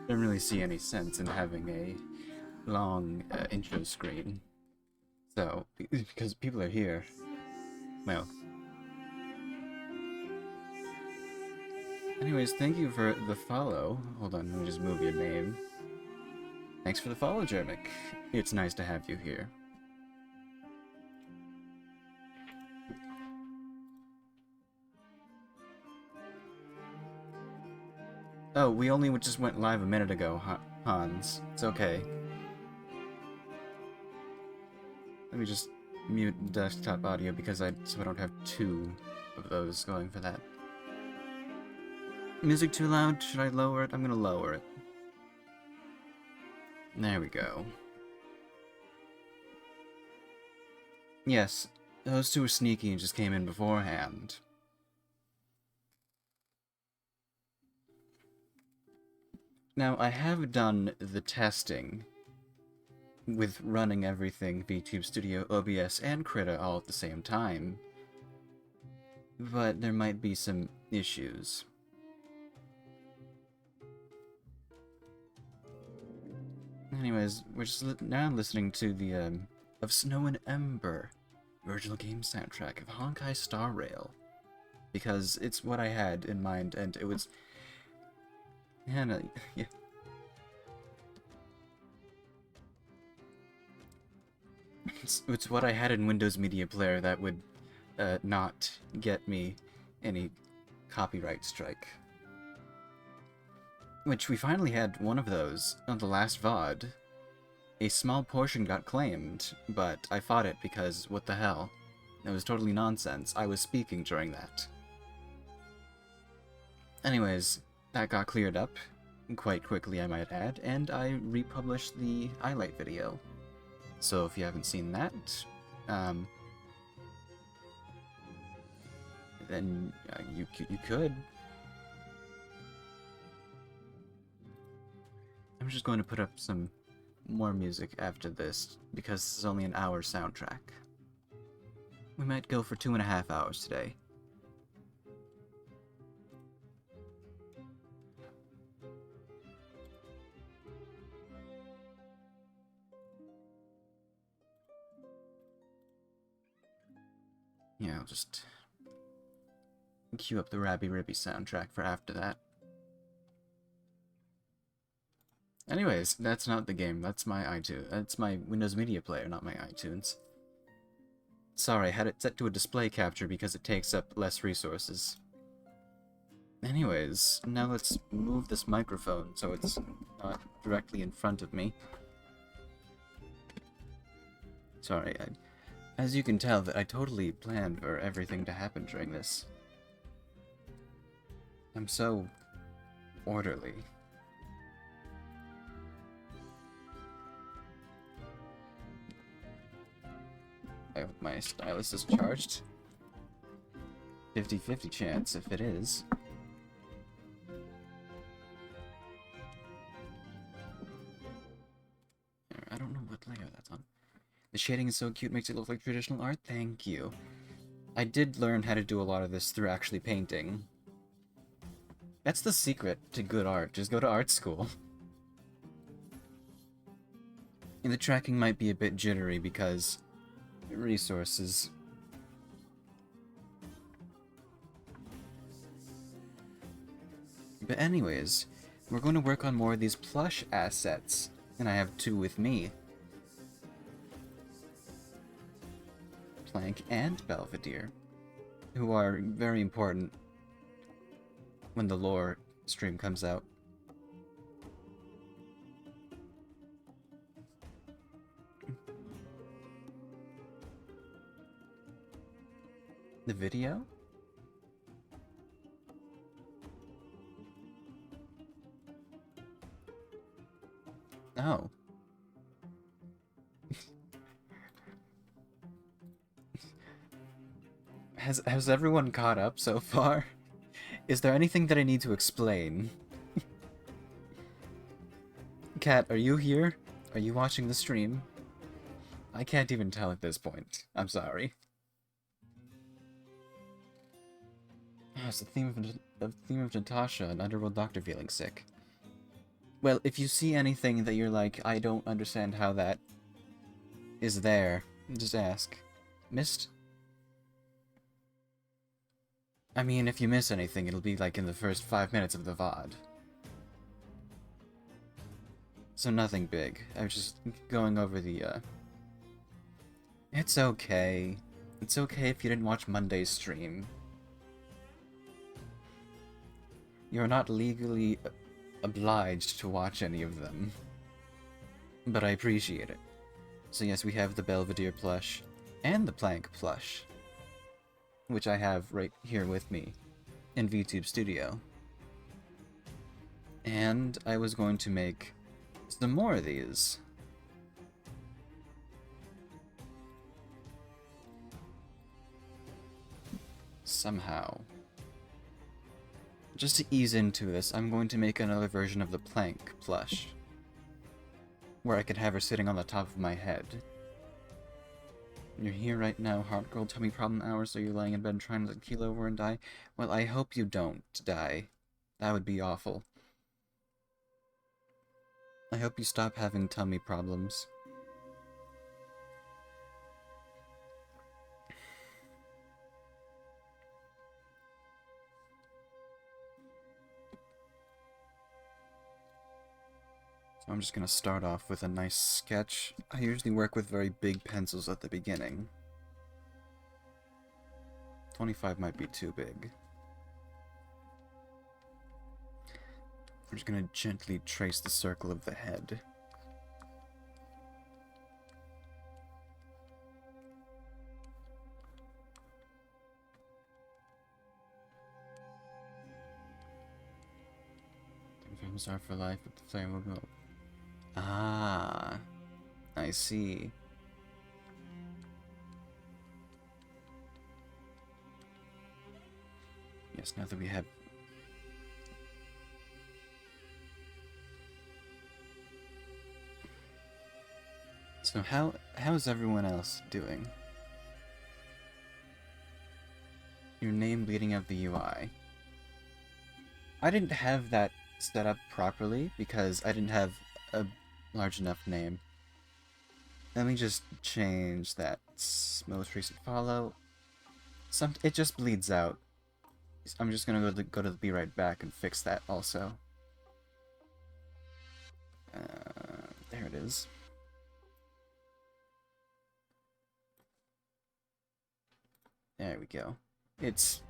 don't really see any sense in having a long intro screen. So, because people are here, well. Anyways, thank you for the follow. Hold on, let me just move your name. Thanks for the follow, Jermic. It's nice to have you here. Oh, we only just went live a minute ago, Hans. It's okay. Let me just mute desktop audio because so I don't have two of those going for that. Music too loud? Should I lower it? I'm gonna lower it. There we go. Yes, those two were sneaky and just came in beforehand. Now, I have done the testing with running everything VTube Studio, OBS, and Krita all at the same time. But there might be some issues. Anyways, we're just now listening to the, of Snow and Ember original game soundtrack of Honkai Star Rail. Because it's what I had in mind, and it was... yeah. It's what I had in Windows Media Player that would not get me any copyright strike. Which we finally had one of those on the last VOD. A small portion got claimed, but I fought it because what the hell? It was totally nonsense. I was speaking during that. Anyways, that got cleared up, quite quickly I might add, and I republished the highlight video. So if you haven't seen that, then you could. I'm just going to put up some more music after this, because this is only an hour soundtrack. We might go for 2.5 hours today. Yeah, I'll just cue up the Rabby Ribby soundtrack for after that. Anyways, that's not the game. That's my iTunes. That's my Windows Media Player, not my iTunes. Sorry, I had it set to a display capture because it takes up less resources. Anyways, now let's move this microphone so it's not directly in front of me. Sorry, as you can tell, that I totally planned for everything to happen during this. I'm so orderly. I hope my stylus is charged. 50-50 chance if it is. I don't know what layer that's on. The shading is so cute, makes it look like traditional art. Thank you. I did learn how to do a lot of this through actually painting. That's the secret to good art. Just go to art school. And the tracking might be a bit jittery because resources. But anyways, we're going to work on more of these plush assets, and I have two with me. Plank and Belvedere, who are very important when the lore stream comes out. The video? Oh. Has everyone caught up so far? Is there anything that I need to explain? Kat, are you here? Are you watching the stream? I can't even tell at this point. I'm sorry. Oh, it's the theme of Natasha, an underworld doctor feeling sick. Well, if you see anything that you're like, I don't understand how that is there, just ask. Missed? I mean, if you miss anything, it'll be like in the first 5 minutes of the VOD. So nothing big. I was just going over the, It's okay. It's okay if you didn't watch Monday's stream. You're not legally obliged to watch any of them. But I appreciate it. So yes, we have the Belvedere plush and the Plank plush, which I have right here with me in VTube Studio. And I was going to make some more of these. Somehow. Just to ease into this, I'm going to make another version of the Plank plush, where I could have her sitting on the top of my head. You're here right now, hard girl tummy problem hours, so you're laying in bed trying to keel over and die? Well, I hope you don't die. That would be awful. I hope you stop having tummy problems. So I'm just gonna start off with a nice sketch. I usually work with very big pencils at the beginning. 25 might be too big. I'm just gonna gently trace the circle of the head. Films are for life, but the flame will go. Ah, I see. Yes, now that we have... So how's everyone else doing? Your name bleeding out the UI. I didn't have that set up properly because I didn't have a large enough name. Let me just change that most recent follow. It just bleeds out. I'm just gonna go to the Be Right Back and fix that also. There it is. There we go. It's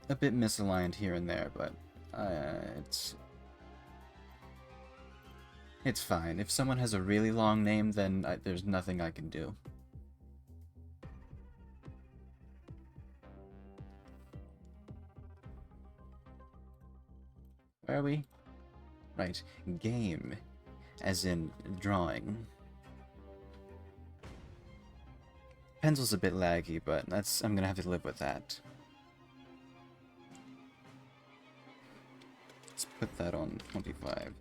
a bit misaligned here and there, but it's fine. If someone has a really long name, then there's nothing I can do. Where are we? Right. Game. As in drawing. Pencil's a bit laggy, but I'm gonna have to live with that. Let's put that on 25.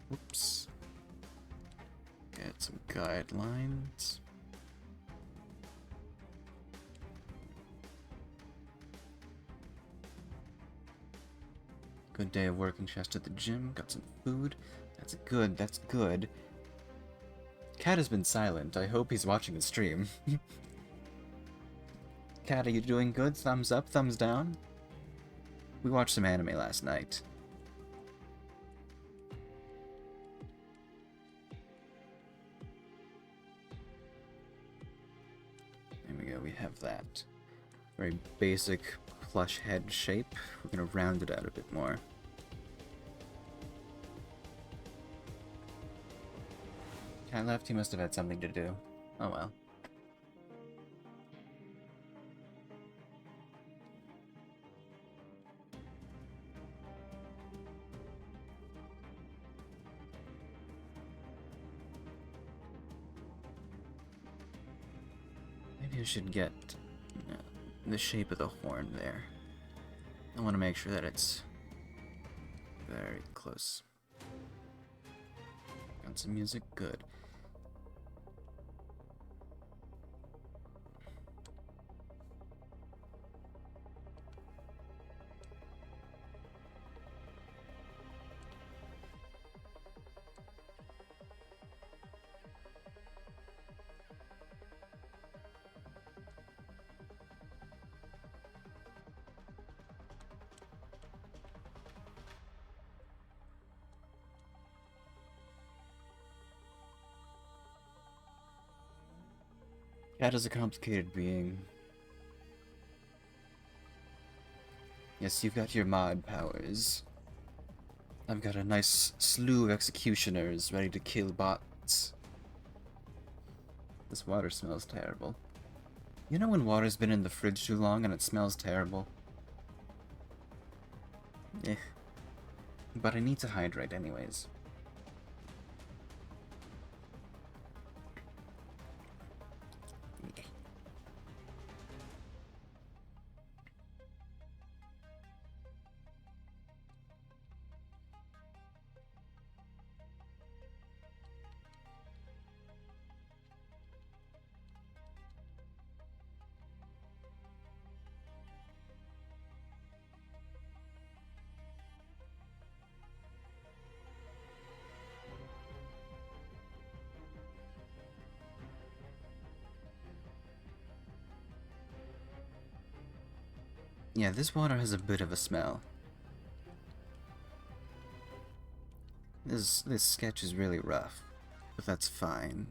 Whoops. Get some guidelines. Good day of working, just at the gym, got some food. That's good, that's good. Cat has been silent. I hope he's watching the stream. Cat, are you doing good? Thumbs up, thumbs down? We watched some anime last night. There we go, we have that. Very basic plush head shape. We're gonna round it out a bit more. Cat left, he must have had something to do. Oh well. Maybe I should get the shape of the horn there. I want to make sure that it's very close. Got some music? Good. Cat is a complicated being. Yes, you've got your mod powers. I've got a nice slew of executioners ready to kill bots. This water smells terrible. You know when water's been in the fridge too long and it smells terrible? Eh. But I need to hydrate anyways. Yeah, this water has a bit of a smell. This sketch is really rough, but that's fine.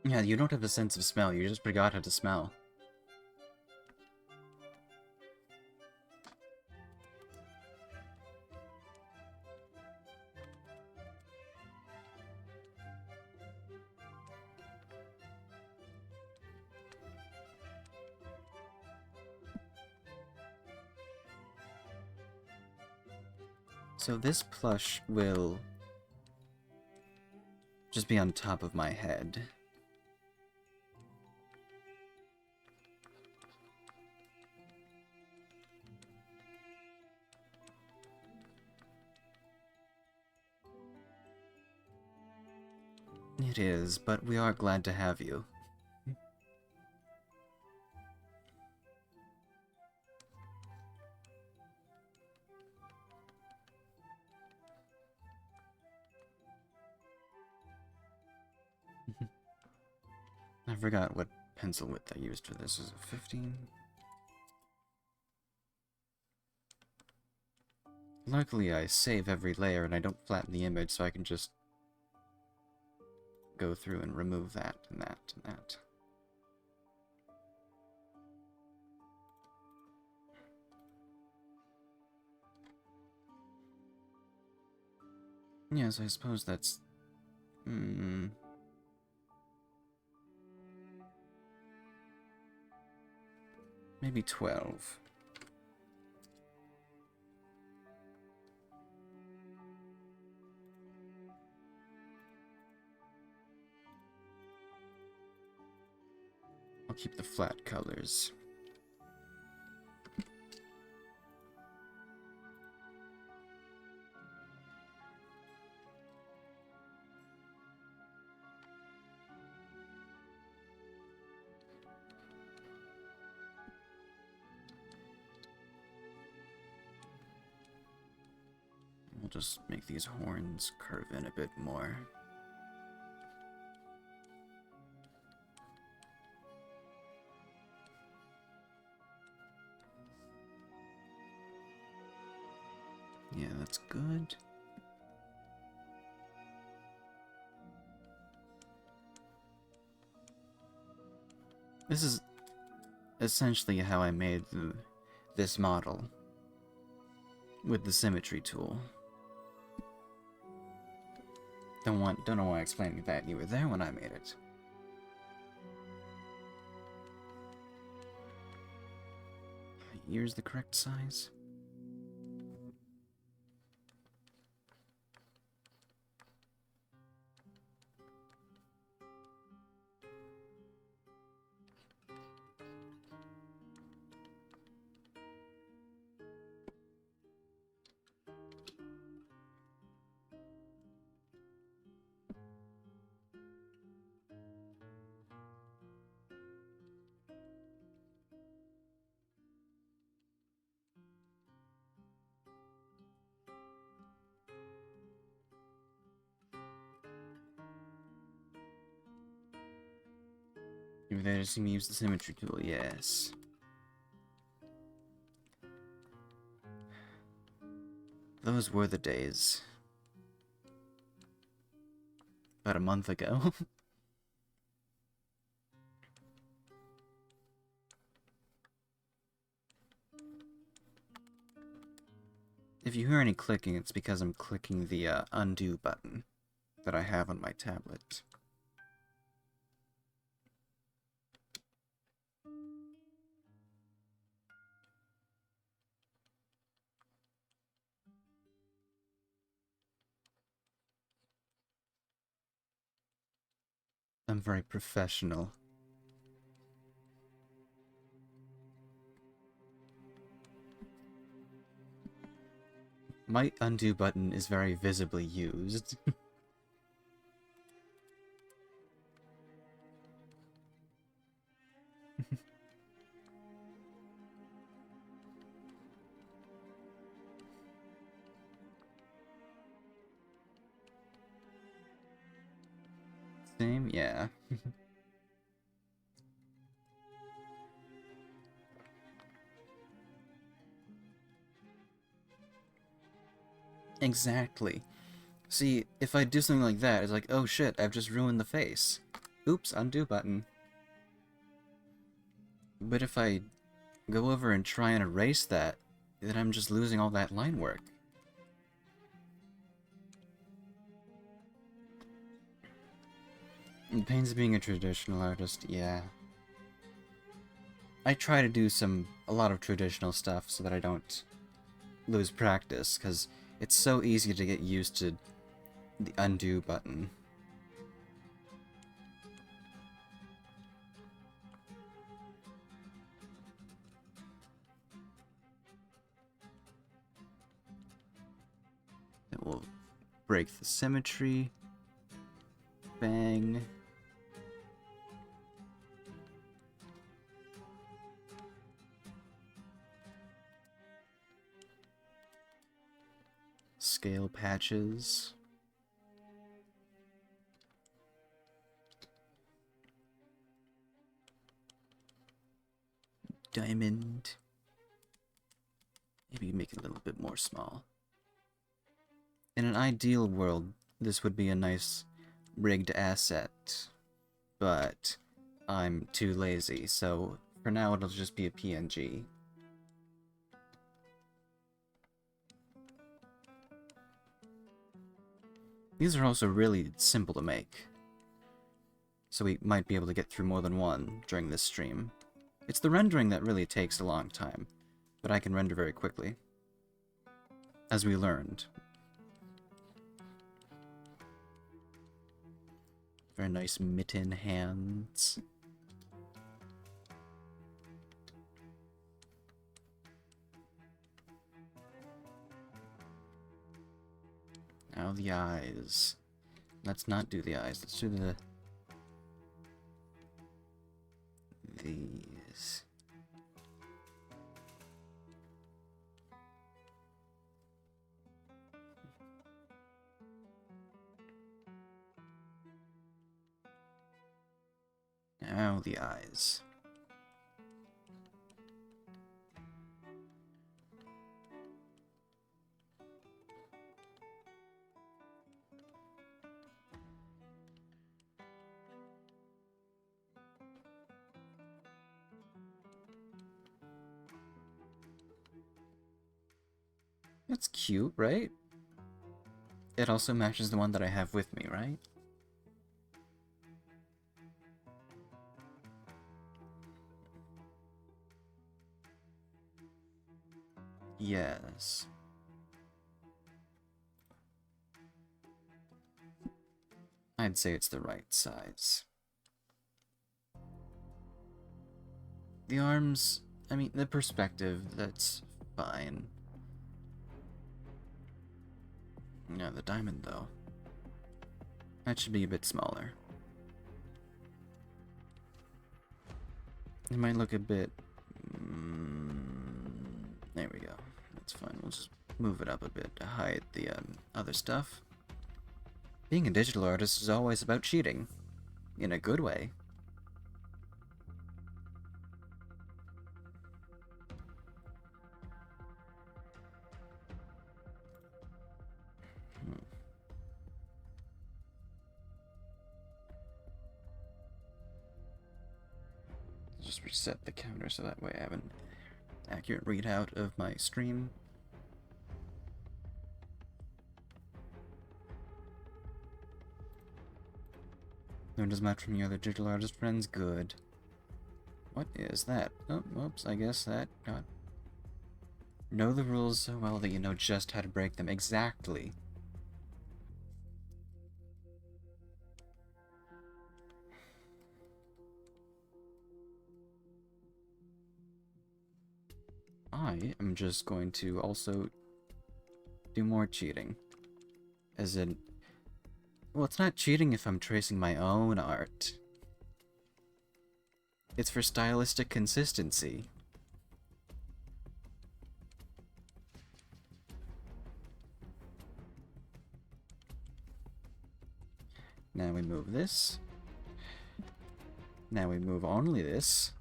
Yeah, you don't have a sense of smell, you just forgot how to smell. So this plush will just be on top of my head. It is, but we are glad to have you. I forgot what pencil width I used for this. Is it 15? Luckily, I save every layer and I don't flatten the image, so I can just go through and remove that and that and that. Yes, I suppose that's... maybe 12. I'll keep the flat colors. We'll just make these horns curve in a bit more. Yeah, that's good. This is essentially how I made this model with the symmetry tool. Don't know why I explained that. You were there when I made it. Ear's the correct size. Maybe they just use the symmetry tool, yes. Those were the days. About a month ago. If you hear any clicking, it's because I'm clicking the undo button that I have on my tablet. I'm very professional. My undo button is very visibly used. Same, yeah. Exactly. See, if I do something like that, it's like, oh shit, I've just ruined the face. Oops, undo button. But if I go over and try and erase that, then I'm just losing all that line work. It pains being a traditional artist, yeah. I try to do a lot of traditional stuff so that I don't lose practice, because it's so easy to get used to the undo button. It will break the symmetry. Bang. Scale patches. Diamond. Maybe make it a little bit more small. In an ideal world, this would be a nice rigged asset, but I'm too lazy, so for now it'll just be a PNG. These are also really simple to make, so we might be able to get through more than one during this stream. It's the rendering that really takes a long time, but I can render very quickly, as we learned. Very nice mitten hands. Now the eyes. Let's not do the eyes. Let's do these. Now the eyes. That's cute, right? It also matches the one that I have with me, right? Yes. I'd say it's the right size. The arms, I mean, the perspective, that's fine. Yeah, the diamond, though. That should be a bit smaller. It might look a bit... there we go. That's fine. We'll just move it up a bit to hide the other stuff. Being a digital artist is always about cheating. In a good way. just reset the counter so that way I have an accurate readout of my stream. Learned as much from your other digital artist friends. Good. What is that? Oh, oops, I guess that got... Know the rules so well that you know just how to break them. Exactly. I am just going to also do more cheating. As in... Well, it's not cheating if I'm tracing my own art. It's for stylistic consistency. Now we move this. Now we move only this.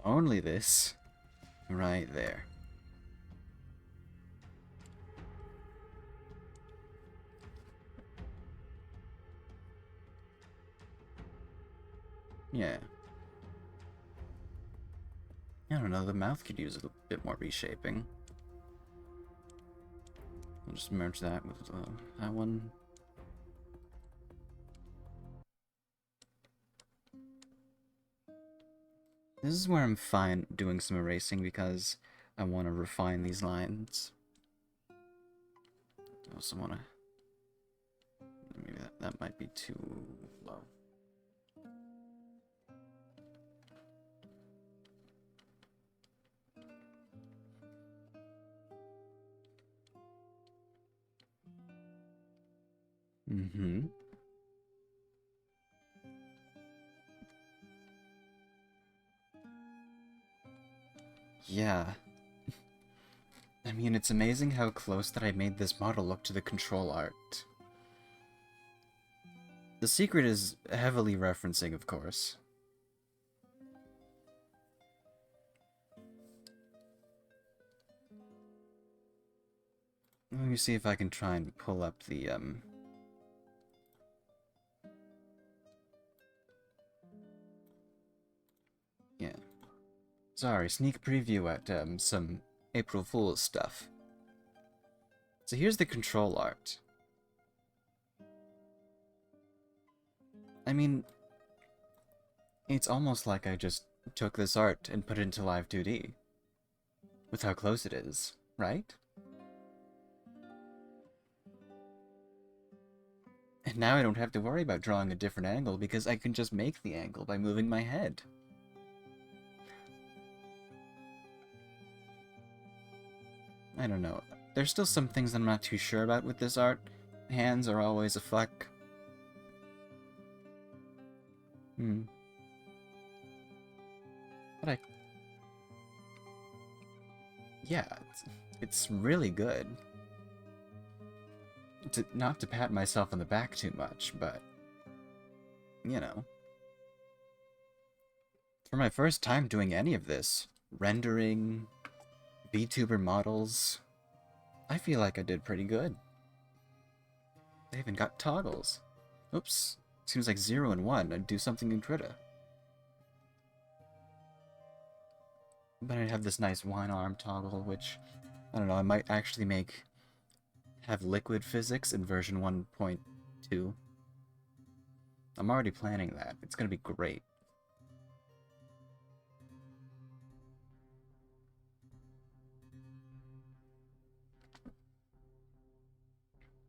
Only this. Right there. Yeah. I don't know, the mouth could use a bit more reshaping. I'll just merge that with that one. This is where I'm fine doing some erasing because I want to refine these lines. I also want to... Maybe that might be too low. Mm-hmm. Yeah. I mean, it's amazing how close that I made this model look to the control art. The secret is heavily referencing, of course. Let me see if I can try and pull up the, yeah. Sorry, sneak preview at, some April Fool's stuff. So here's the control art. I mean, it's almost like I just took this art and put it into Live 2D. With how close it is, right? And now I don't have to worry about drawing a different angle because I can just make the angle by moving my head. I don't know. There's still some things I'm not too sure about with this art. Hands are always a fuck. But yeah, it's really good. Not to pat myself on the back too much, but... You know. For my first time doing any of this, rendering, VTuber models, I feel like I did pretty good. They even got toggles. Oops. Seems like 0 and 1. I'd do something in Krita. But I'd have this nice wine arm toggle, which, I don't know, I might actually have liquid physics in version 1.2. I'm already planning that. It's gonna be great.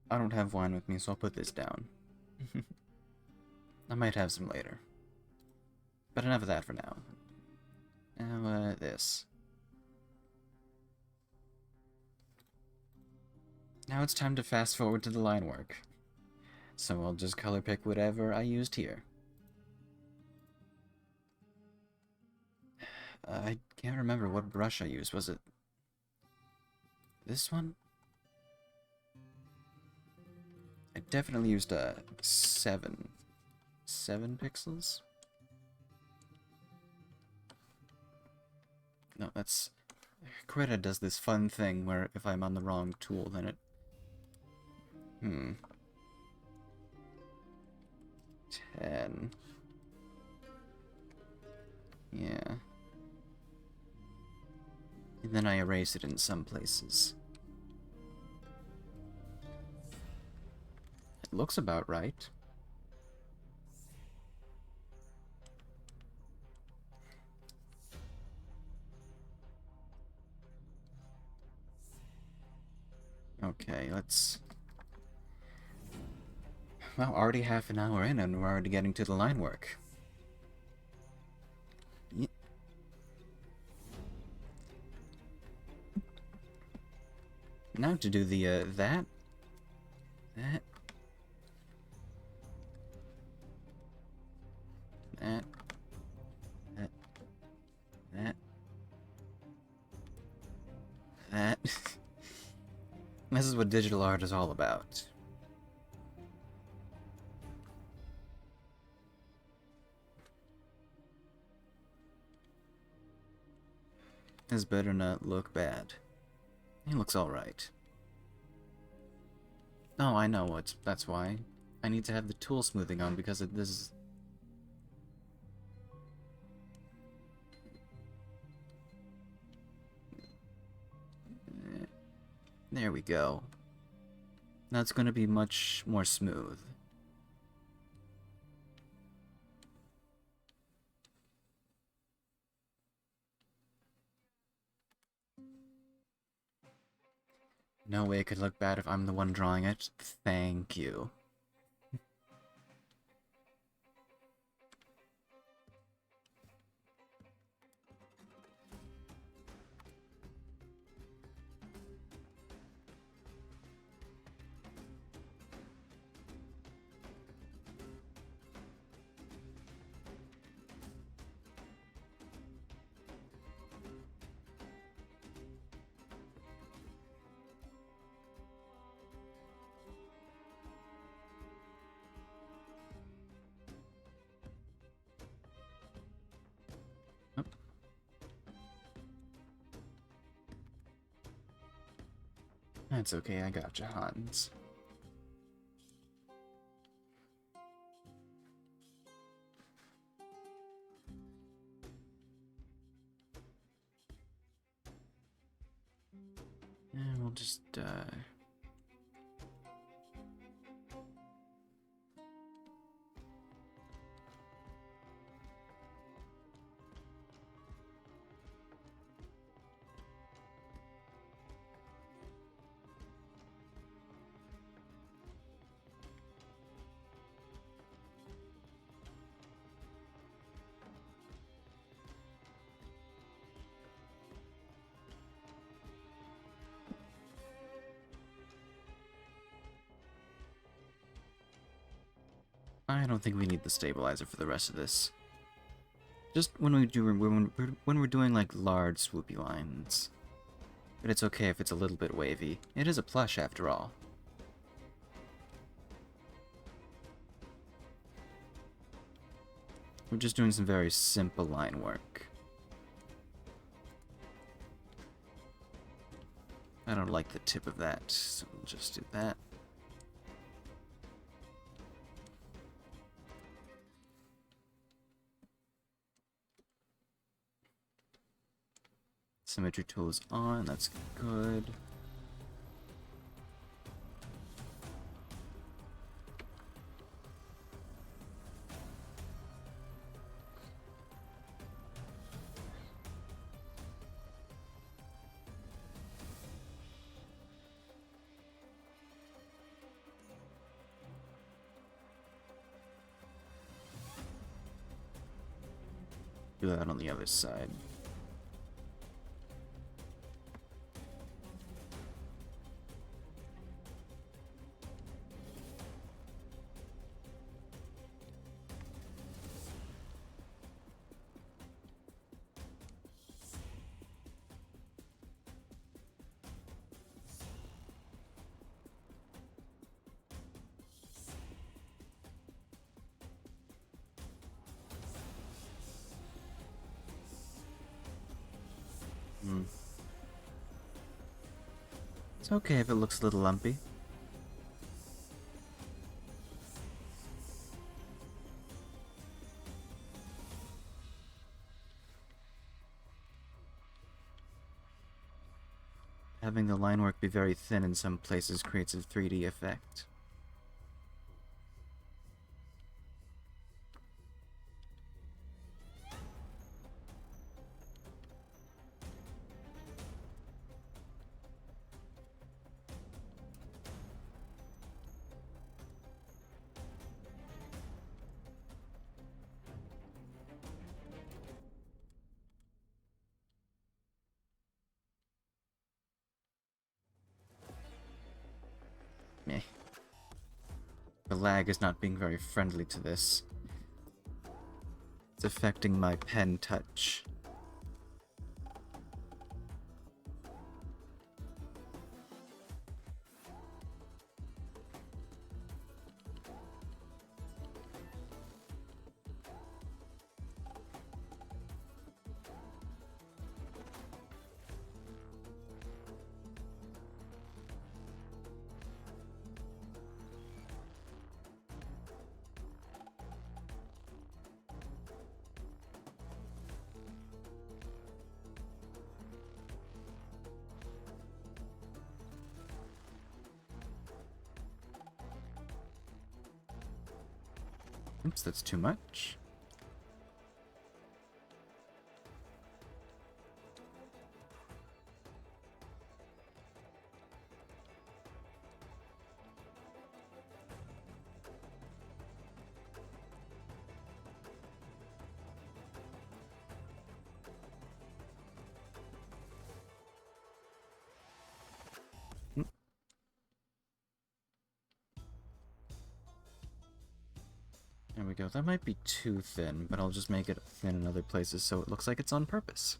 I don't have wine with me, so I'll put this down. I might have some later. But enough of that for now. Now, this. Now it's time to fast forward to the line work. So I'll just color pick whatever I used here. I can't remember what brush I used. Was it this one? I definitely used a 7 pixels. No, that's... Krita does this fun thing where if I'm on the wrong tool, then it... 10. Yeah. And then I erase it in some places. It looks about right. Okay, let's... Well, already half an hour in and we're already getting to the line work. Now to do the, that, that, that, that, that, that. This is what digital art is all about. This better not look bad. He looks alright. Oh, I know what. That's why. I need to have the tool smoothing on because of this. There we go. Now it's going to be much more smooth. No way it could look bad if I'm the one drawing it. Thank you. That's okay, I got you, Hans. And we'll just, I don't think we need the stabilizer for the rest of this. Just when we're doing like large swoopy lines. But it's okay if it's a little bit wavy. It is a plush after all. We're just doing some very simple line work. I don't like the tip of that, so we'll just do that. Symmetry tool is on, that's good. Do that on the other side. It's okay if it looks a little lumpy. Having the line work be very thin in some places creates a 3D effect. Meh. The lag is not being very friendly to this. It's affecting my pen touch. Oops, that's too much. There we go. That might be too thin, but I'll just make it thin in other places so it looks like it's on purpose.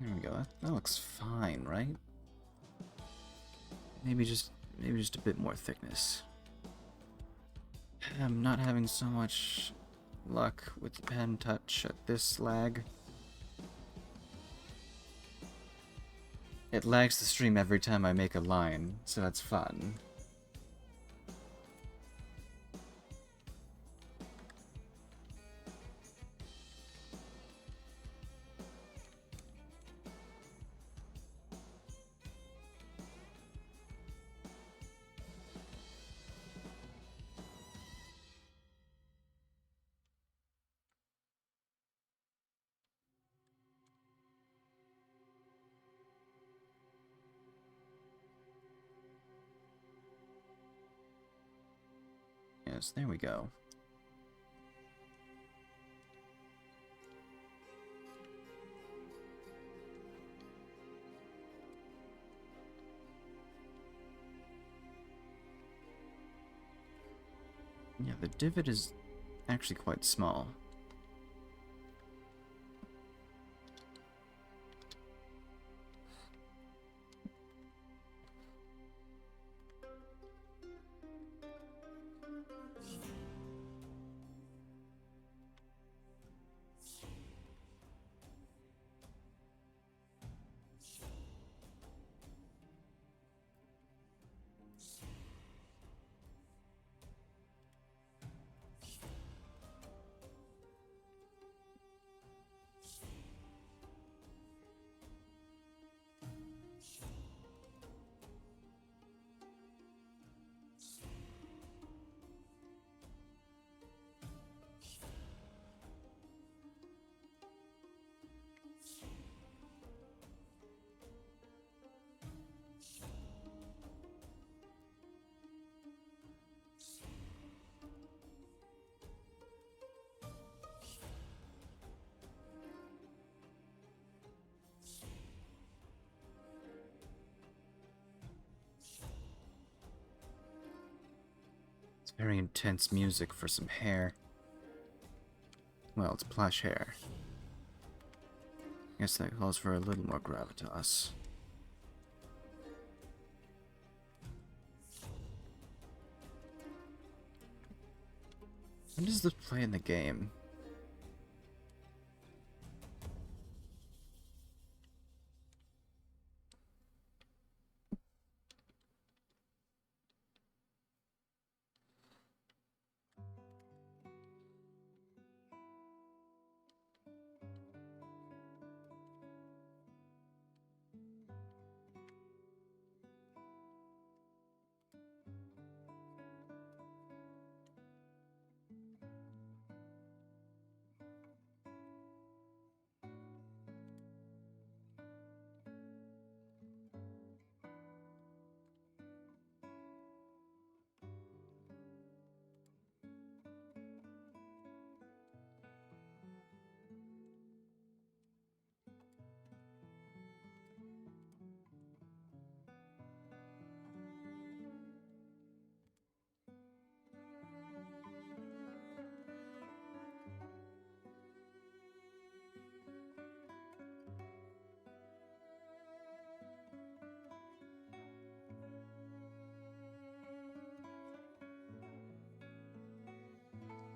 There we go. That looks fine, right? Maybe just a bit more thickness. I'm not having so much luck with the pen touch at this lag. It lags the stream every time I make a line, so that's fun. Yes, there we go. Yeah, the divot is actually quite small. Very intense music for some hair. Well, it's plush hair. Guess that calls for a little more gravitas. When does this play in the game?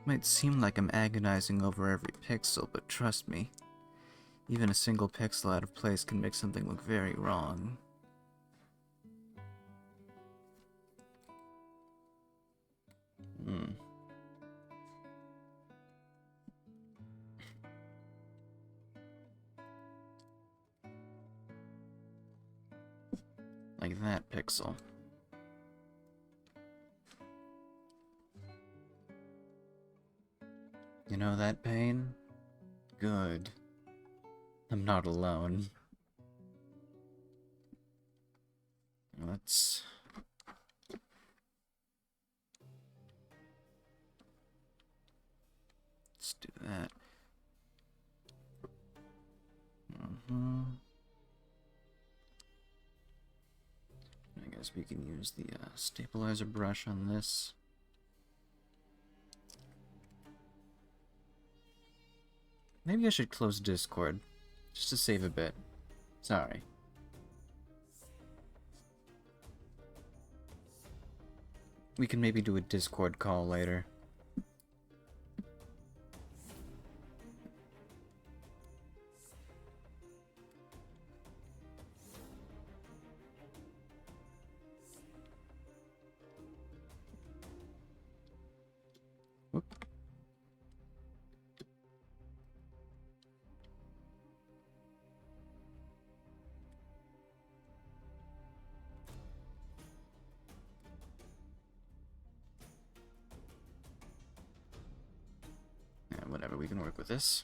Might seem like I'm agonizing over every pixel, but trust me, even a single pixel out of place can make something look very wrong. Like that pixel. You know that pain? Good. I'm not alone. Let's do that. I guess we can use the stabilizer brush on this. Maybe I should close Discord, just to save a bit. Sorry. We can maybe do a Discord call later. Whoop. Whatever, we can work with this.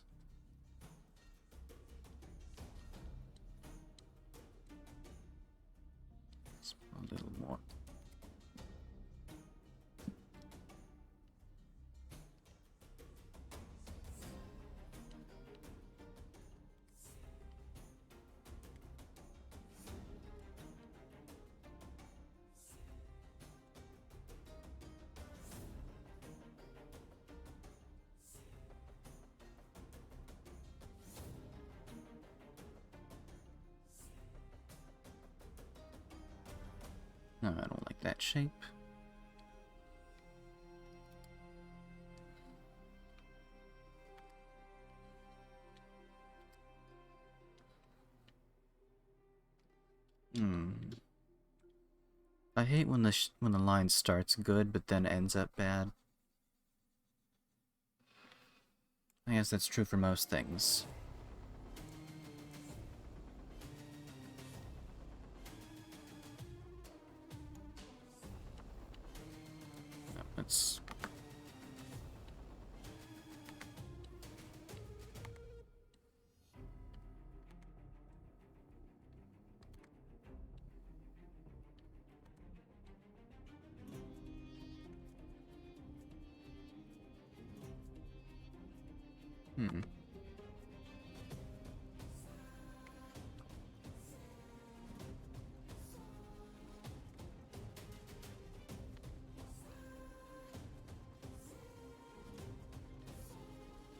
Just a little more. No, I don't like that shape. I hate when the line starts good but then ends up bad. I guess that's true for most things. Let's...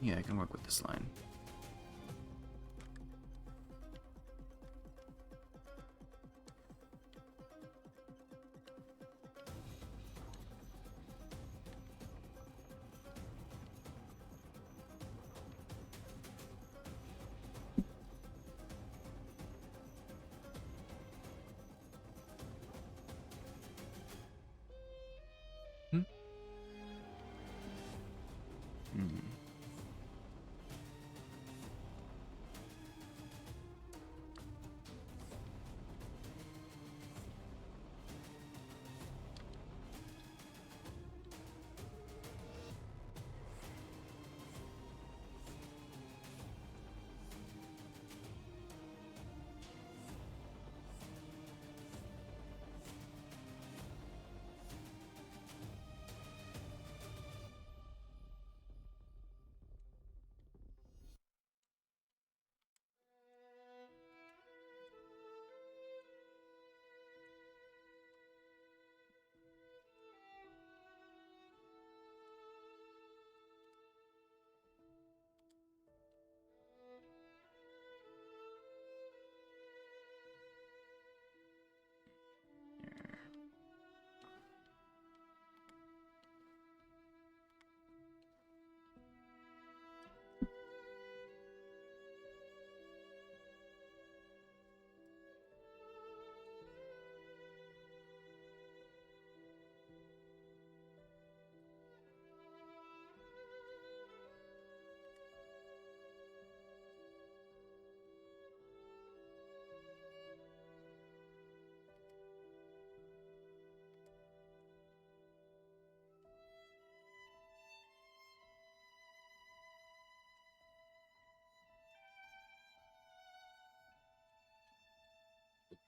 Yeah, I can work with this line. Hmm? Hmm.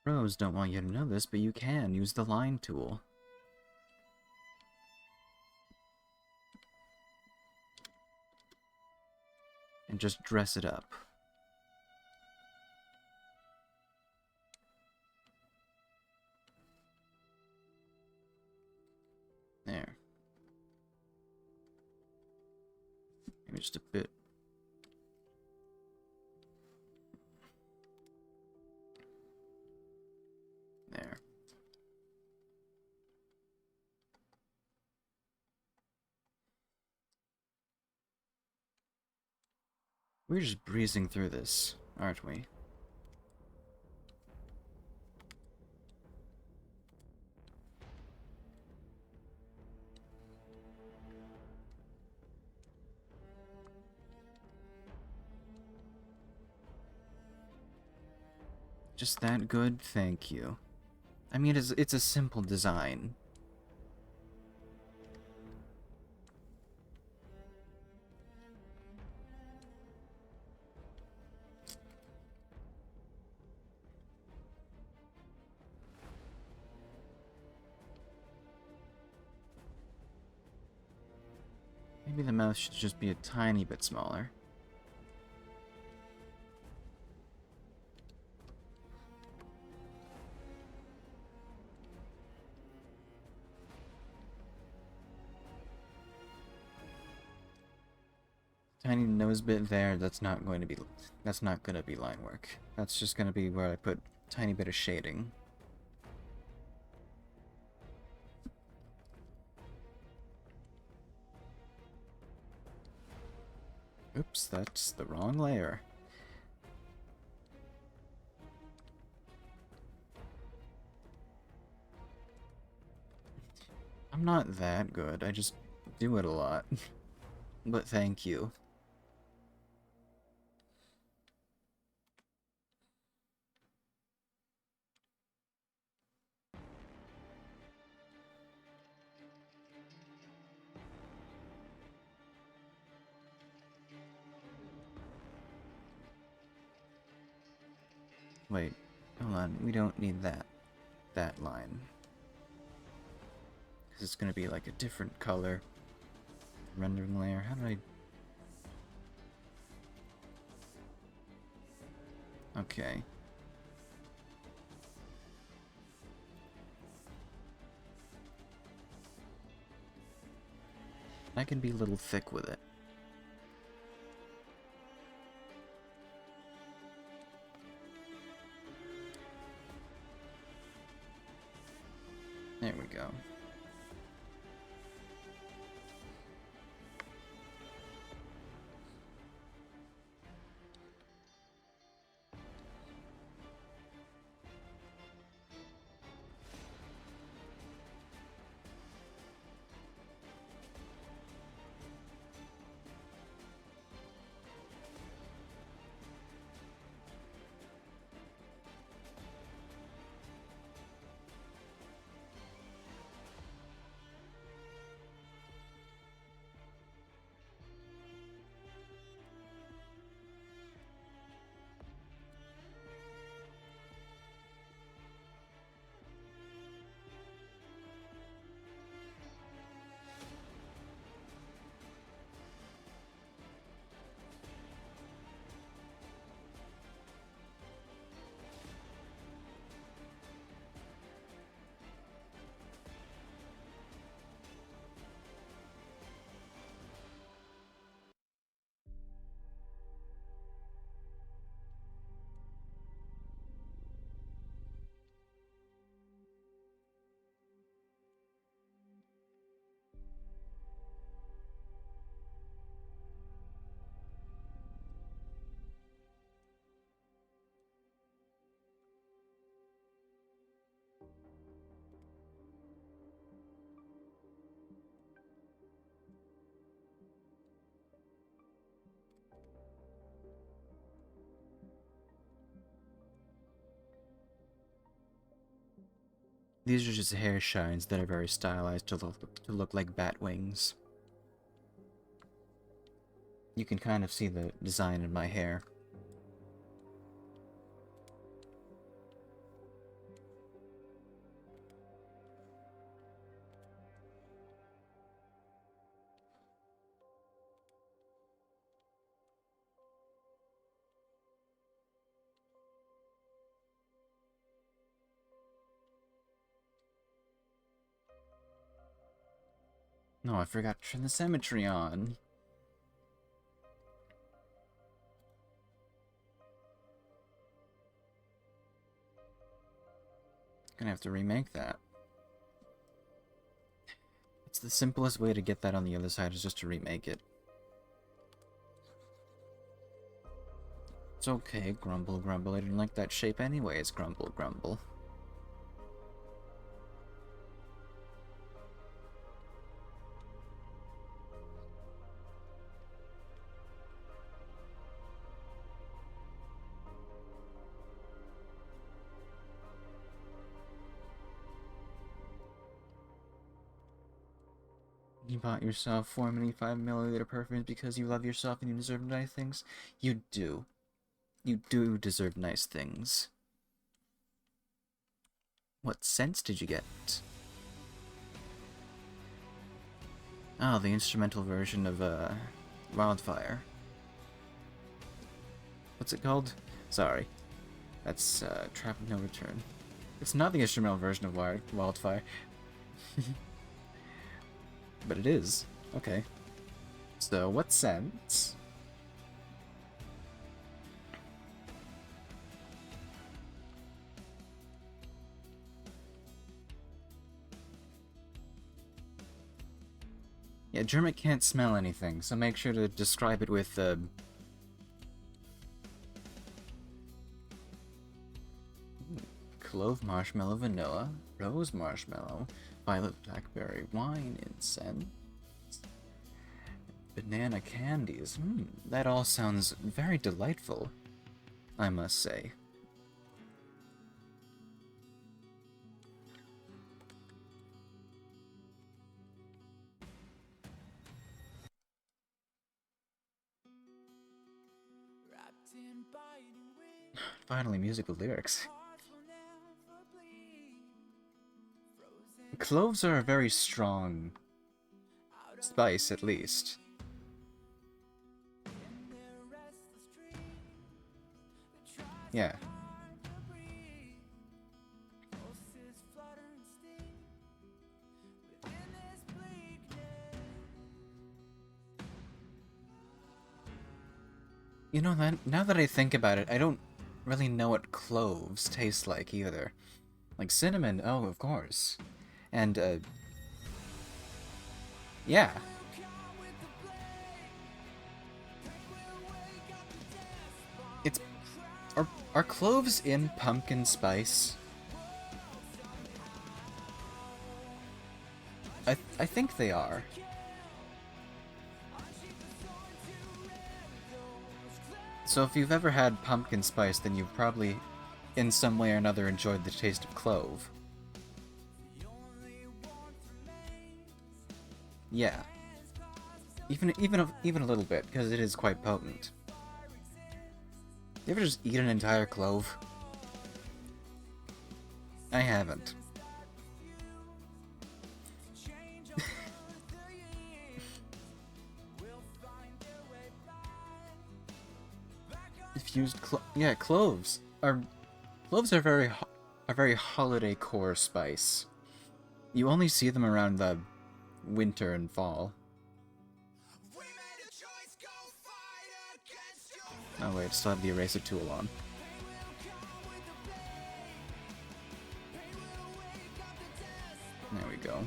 Pros don't want you to know this, but you can use the line tool. And just dress it up. There. Maybe just a bit. There. We're just breezing through this, aren't we? Just that good? Thank you. I mean, it's a simple design. Maybe the mouth should just be a tiny bit smaller. Tiny nose bit there, that's not going to be line work. That's just going to be where I put a tiny bit of shading. Oops, that's the wrong layer. I'm not that good, I just do it a lot. But thank you. Wait, hold on, we don't need that line. Because it's going to be like a different color. Rendering layer, how did I... Okay. I can be a little thick with it. we go. These are just hair shines that are very stylized to look like bat wings. You can kind of see the design in my hair. No, I forgot to turn the symmetry on. Gonna have to remake that. It's the simplest way to get that on the other side is just to remake it. It's okay, grumble, grumble. I didn't like that shape anyways, grumble, grumble. You bought yourself 475ml perfumes because you love yourself and you deserve nice things? You do. You do deserve nice things. What scents did you get? Oh, the instrumental version of, Wildfire. What's it called? Sorry. That's, Trap of No Return. It's not the instrumental version of Wildfire. But it is. Okay. So, what scents? Yeah, German can't smell anything, so make sure to describe it with, clove marshmallow vanilla, rose marshmallow, violet blackberry wine incense, banana candies. That all sounds very delightful, I must say. Finally, musical lyrics. Cloves are a very strong spice, at least. Yeah. You know, now that I think about it, I don't really know what cloves taste like either. Like cinnamon, oh, of course. And, yeah. It's... Are cloves in pumpkin spice? I think they are. So if you've ever had pumpkin spice, then you've probably, in some way or another, enjoyed the taste of clove. Yeah. Even a little bit, because it is quite potent. You ever just eat an entire clove? I haven't. Diffused yeah, cloves are very holiday core spice. You only see them around the winter and fall. Oh wait, still have the eraser tool on. There we go.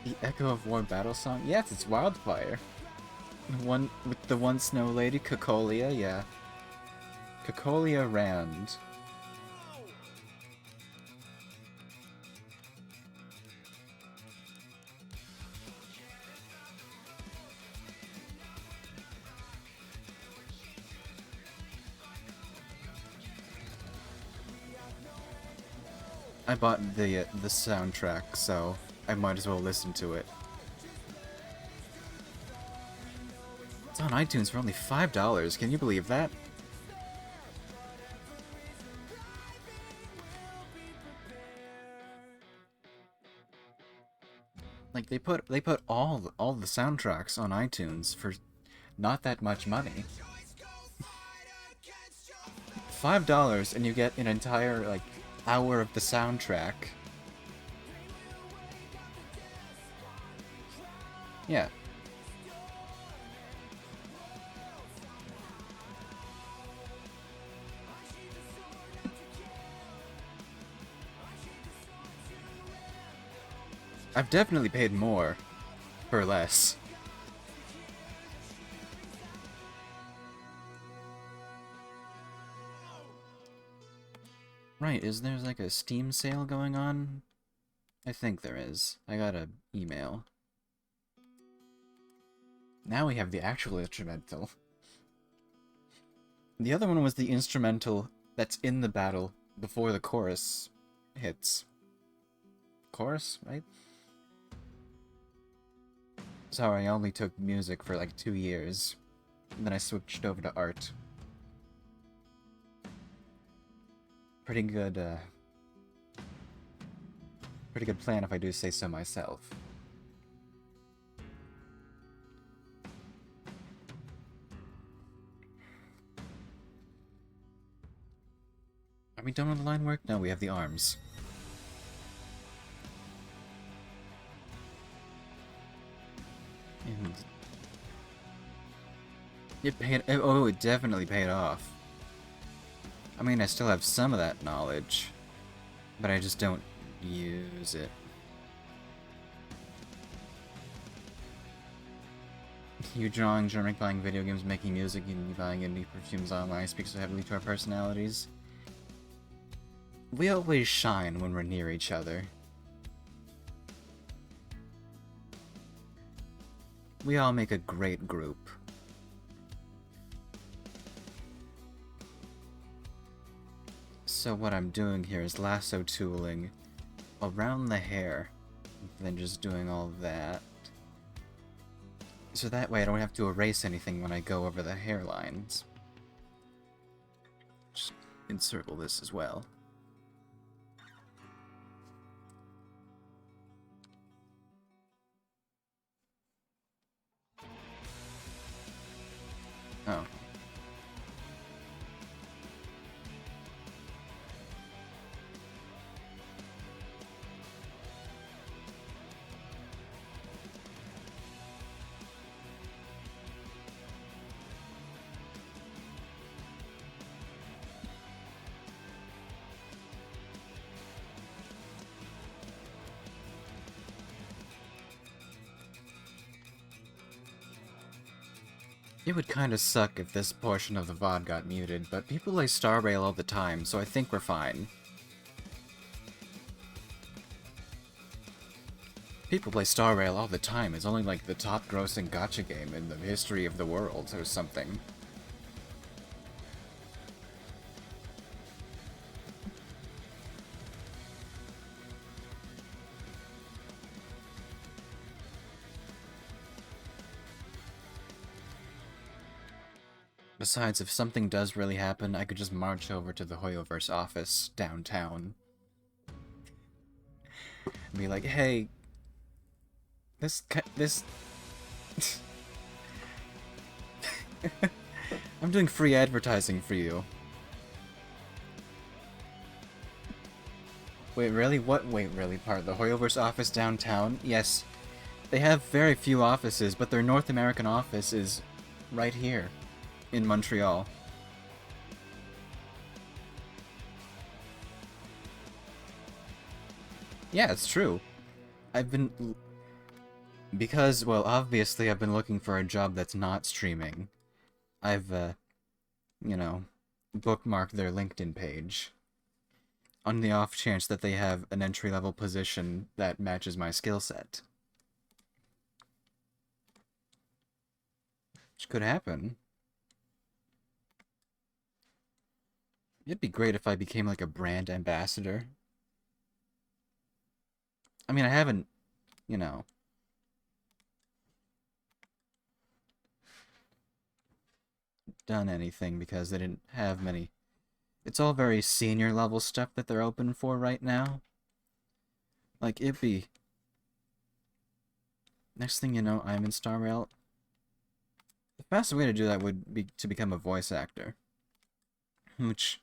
The Echo of War battle song? Yes, it's Wildfire. One with the one snow lady, Cocolia, yeah. Cocolia Rand. I bought the soundtrack, so I might as well listen to it. It's on iTunes for only $5. Can you believe that? Like they put all the soundtracks on iTunes for not that much money. $5 and you get an entire like hour of the soundtrack. Yeah. I've definitely paid more for less. Right, is there like a Steam sale going on? I think there is. I got an email. Now we have the actual instrumental. The other one was the instrumental that's in the battle before the chorus hits. Chorus, right? Sorry, I only took music for like 2 years. And then I switched over to art. Pretty good plan if I do say so myself. Are we done with the line work? No, we have the arms. And it paid. Oh, it definitely paid off. I mean, I still have some of that knowledge, but I just don't use it. You drawing, German, buying video games, making music, and buying indie perfumes online speaks so heavily to our personalities. We always shine when we're near each other. We all make a great group. So what I'm doing here is lasso tooling around the hair, then just doing all that. So that way I don't have to erase anything when I go over the hairlines. Just encircle this as well. Oh. It would kinda suck if this portion of the VOD got muted, but people play Star Rail all the time, so I think we're fine. People play Star Rail all the time. It's only like the top grossing gacha game in the history of the world or something. Besides, if something does really happen, I could just march over to the Hoyoverse office downtown. And be like, hey, this... I'm doing free advertising for you. Wait, really? What? Wait, really? Part of the Hoyoverse office downtown? Yes. They have very few offices, but their North American office is right here. In Montreal. Yeah, it's true. I've been... Because, well, obviously I've been looking for a job that's not streaming. I've, you know, bookmarked their LinkedIn page. On the off chance that they have an entry-level position that matches my skill set. Which could happen. It'd be great if I became like a brand ambassador. I mean, I haven't, you know... done anything because they didn't have many. It's all very senior level stuff that they're open for right now. Like, it'd be... Next thing you know, I'm in Star Rail. The fastest way to do that would be to become a voice actor. Which...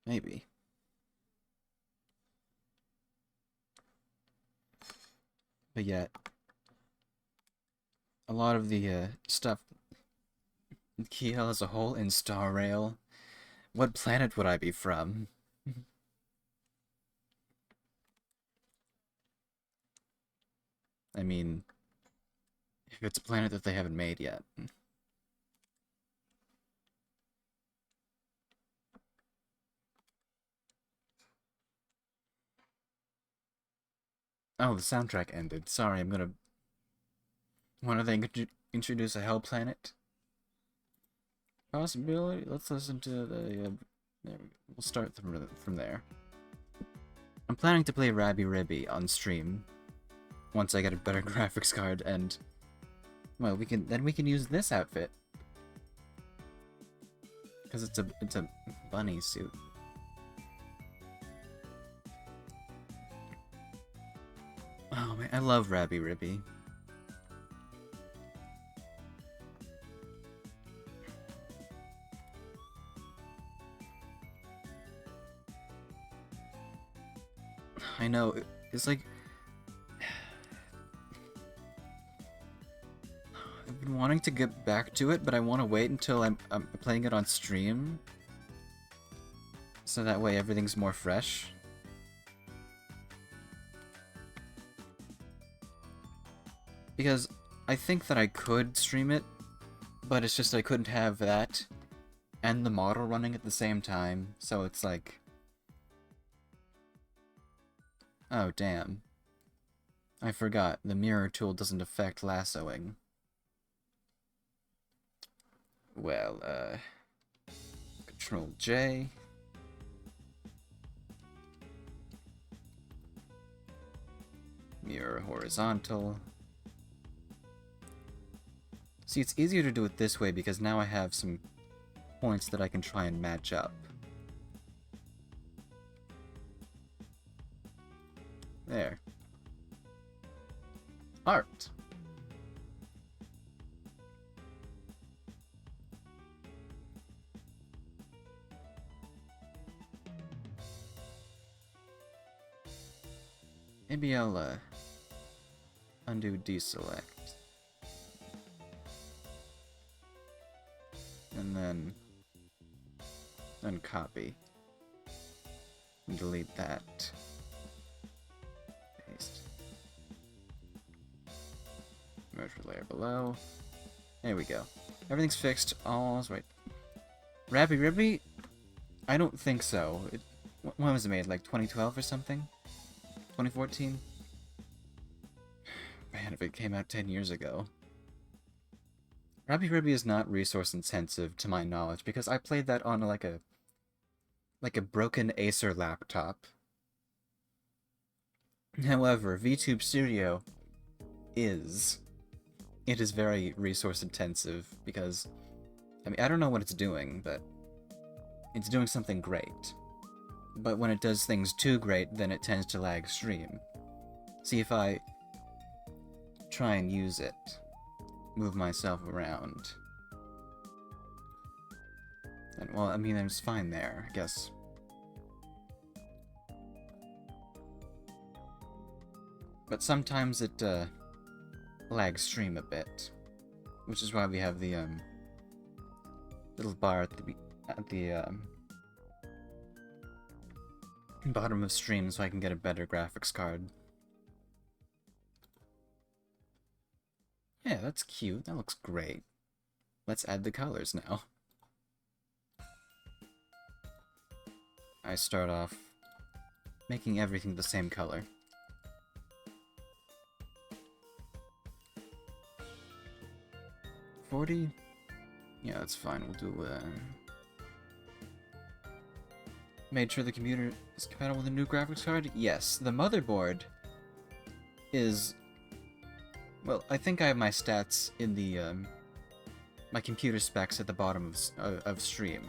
Maybe. But yet... A lot of the, stuff... Kihel as a whole in Star Rail. What planet would I be from? I mean... If it's a planet that they haven't made yet. Oh, the soundtrack ended. Sorry, I'm gonna... Why don't they introduce a hell planet? Possibility? Let's listen to the... there we go. We'll start from there. I'm planning to play Rabby Ribby on stream. Once I get a better graphics card and... Well, we can use this outfit. Because it's a bunny suit. Oh man, I love Rabby Ribby. I know, it's like... I've been wanting to get back to it, but I want to wait until I'm playing it on stream. So that way everything's more fresh. Because I think that I could stream it, but it's just I couldn't have that and the model running at the same time, so it's like... Oh, damn. I forgot, the mirror tool doesn't affect lassoing. Well, Control J. Mirror horizontal. See, it's easier to do it this way because now I have some points that I can try and match up. There. Art. Maybe I'll, undo deselect. And then copy. And delete that. merge with layer below. There we go. Everything's fixed. All's right. Rabby Ribby? I don't think so. When was it made? Like 2012 or something? 2014? Man, if it came out 10 years ago. Rabby Ribby is not resource intensive to my knowledge because I played that on like a broken Acer laptop. However, VTube Studio is. It is very resource intensive because, I mean, I don't know what it's doing, but it's doing something great. But when it does things too great, then it tends to lag stream. See, if I try and use it, move myself around. And, well, I mean, it's fine there, I guess. But sometimes it, lags stream a bit. Which is why we have the, little bar at the bottom of stream so I can get a better graphics card. Yeah, that's cute. That looks great. Let's add the colors now. I start off making everything the same color. $40? Yeah, that's fine. We'll do, Made sure the computer is compatible with the new graphics card? Yes. The motherboard is... Well, I think I have my stats in the, my computer specs at the bottom of stream.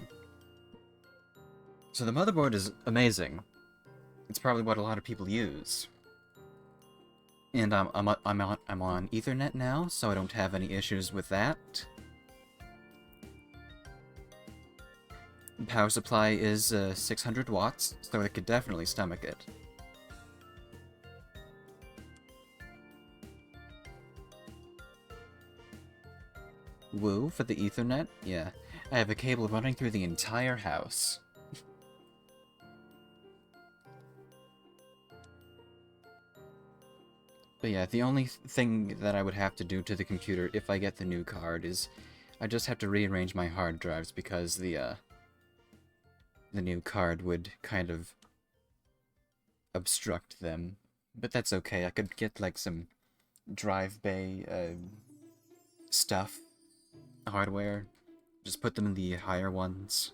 So the motherboard is amazing. It's probably what a lot of people use. And I'm on Ethernet now, so I don't have any issues with that. The power supply is 600 watts, so I could definitely stomach it. Woo, for the Ethernet? Yeah. I have a cable running through the entire house. But yeah, the only thing that I would have to do to the computer if I get the new card is I just have to rearrange my hard drives because the new card would kind of obstruct them. But that's okay. I could get like some drive bay stuff, hardware, just put them in the higher ones.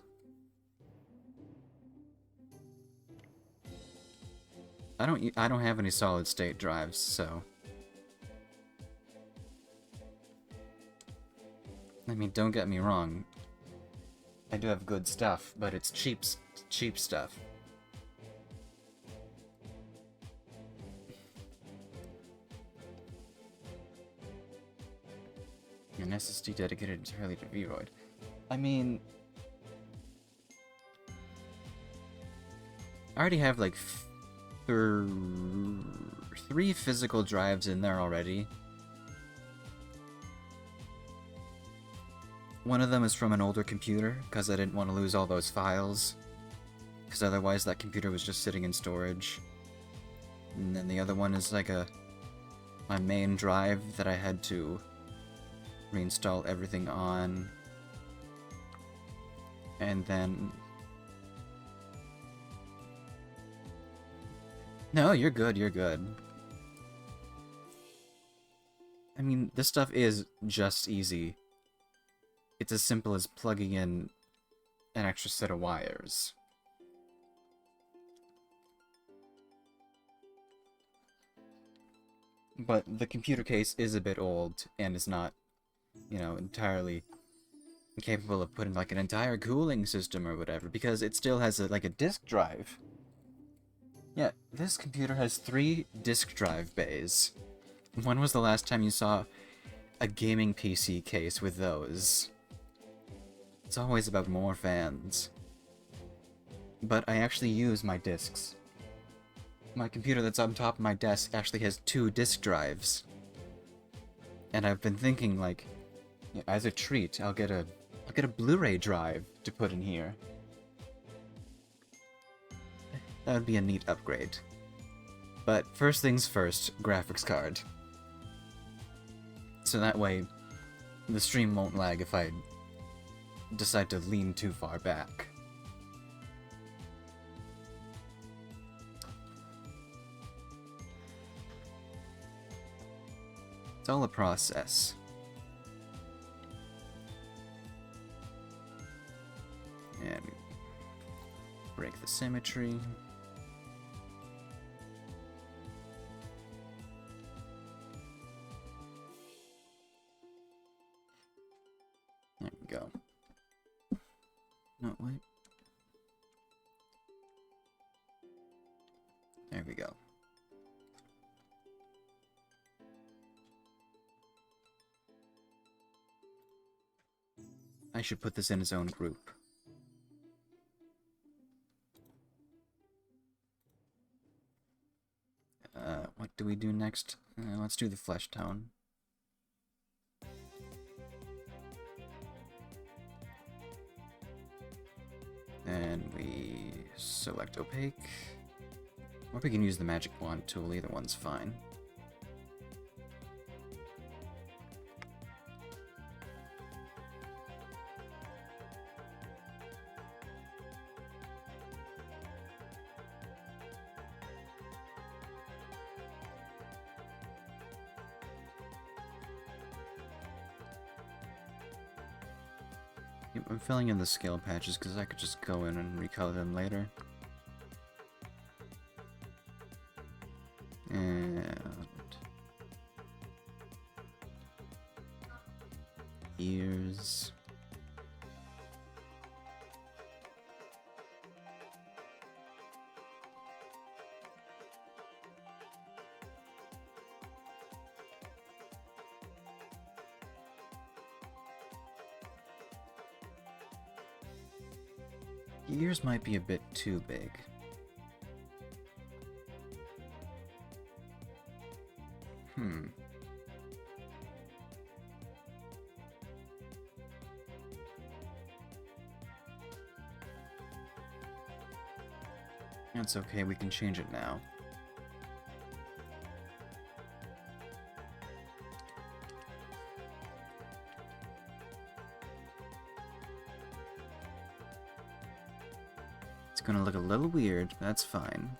I don't have any solid state drives, so I mean, don't get me wrong. I do have good stuff, but it's cheap stuff. An SSD dedicated entirely to Vroid. I mean, I already have like 3 physical drives in there already. One of them is from an older computer, because I didn't want to lose all those files. Because otherwise that computer was just sitting in storage. And then the other one is like my main drive that I had to reinstall everything on. And then... No, you're good, you're good. I mean, this stuff is just easy. It's as simple as plugging in an extra set of wires. But the computer case is a bit old, and is not, you know, entirely capable of putting like an entire cooling system or whatever, because it still has like a disk drive. Yeah, this computer has 3 disk drive bays. When was the last time you saw a gaming PC case with those? It's always about more fans. But I actually use my disks. My computer that's on top of my desk actually has 2 disk drives. And I've been thinking, like, as a treat, I'll get a Blu-ray drive to put in here. That would be a neat upgrade. But first things first, graphics card. So that way, the stream won't lag if I decide to lean too far back. It's all a process. And break the symmetry. There we go. No, wait. There we go. I should put this in its own group. What do we do next? Let's do the flesh tone. And we select opaque. Or we can use the magic wand tool, either one's fine. Yep, I'm filling in the scale patches because I could just go in and recolor them later. And ears. Ears might be a bit too big. That's okay, we can change it now. It's gonna look a little weird, but that's fine.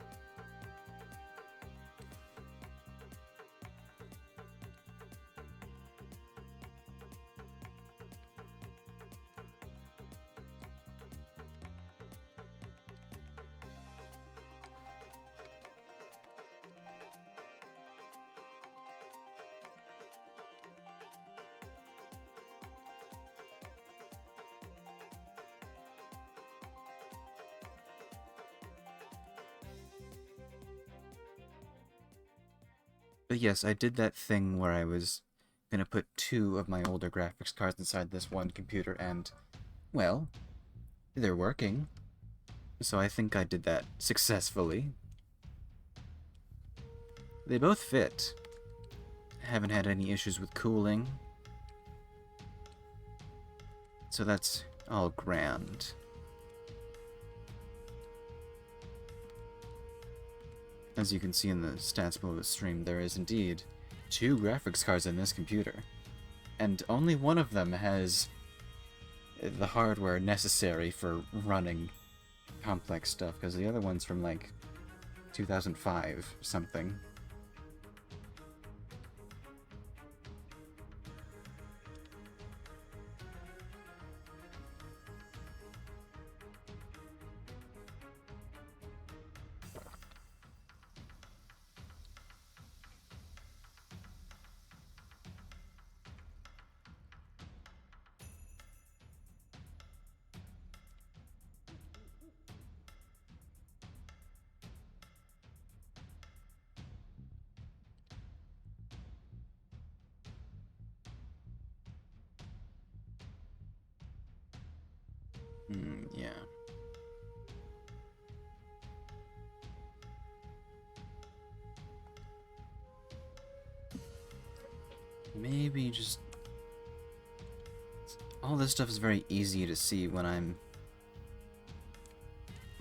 But yes, I did that thing where I was gonna put 2 of my older graphics cards inside this one computer and, well, they're working. So I think I did that successfully. They both fit. Haven't had any issues with cooling. So that's all grand. As you can see in the stats below the stream, there is indeed 2 graphics cards in this computer. And only one of them has the hardware necessary for running complex stuff, because the other one's from like 2005 or something. Yeah. Maybe just... all this stuff is very easy to see when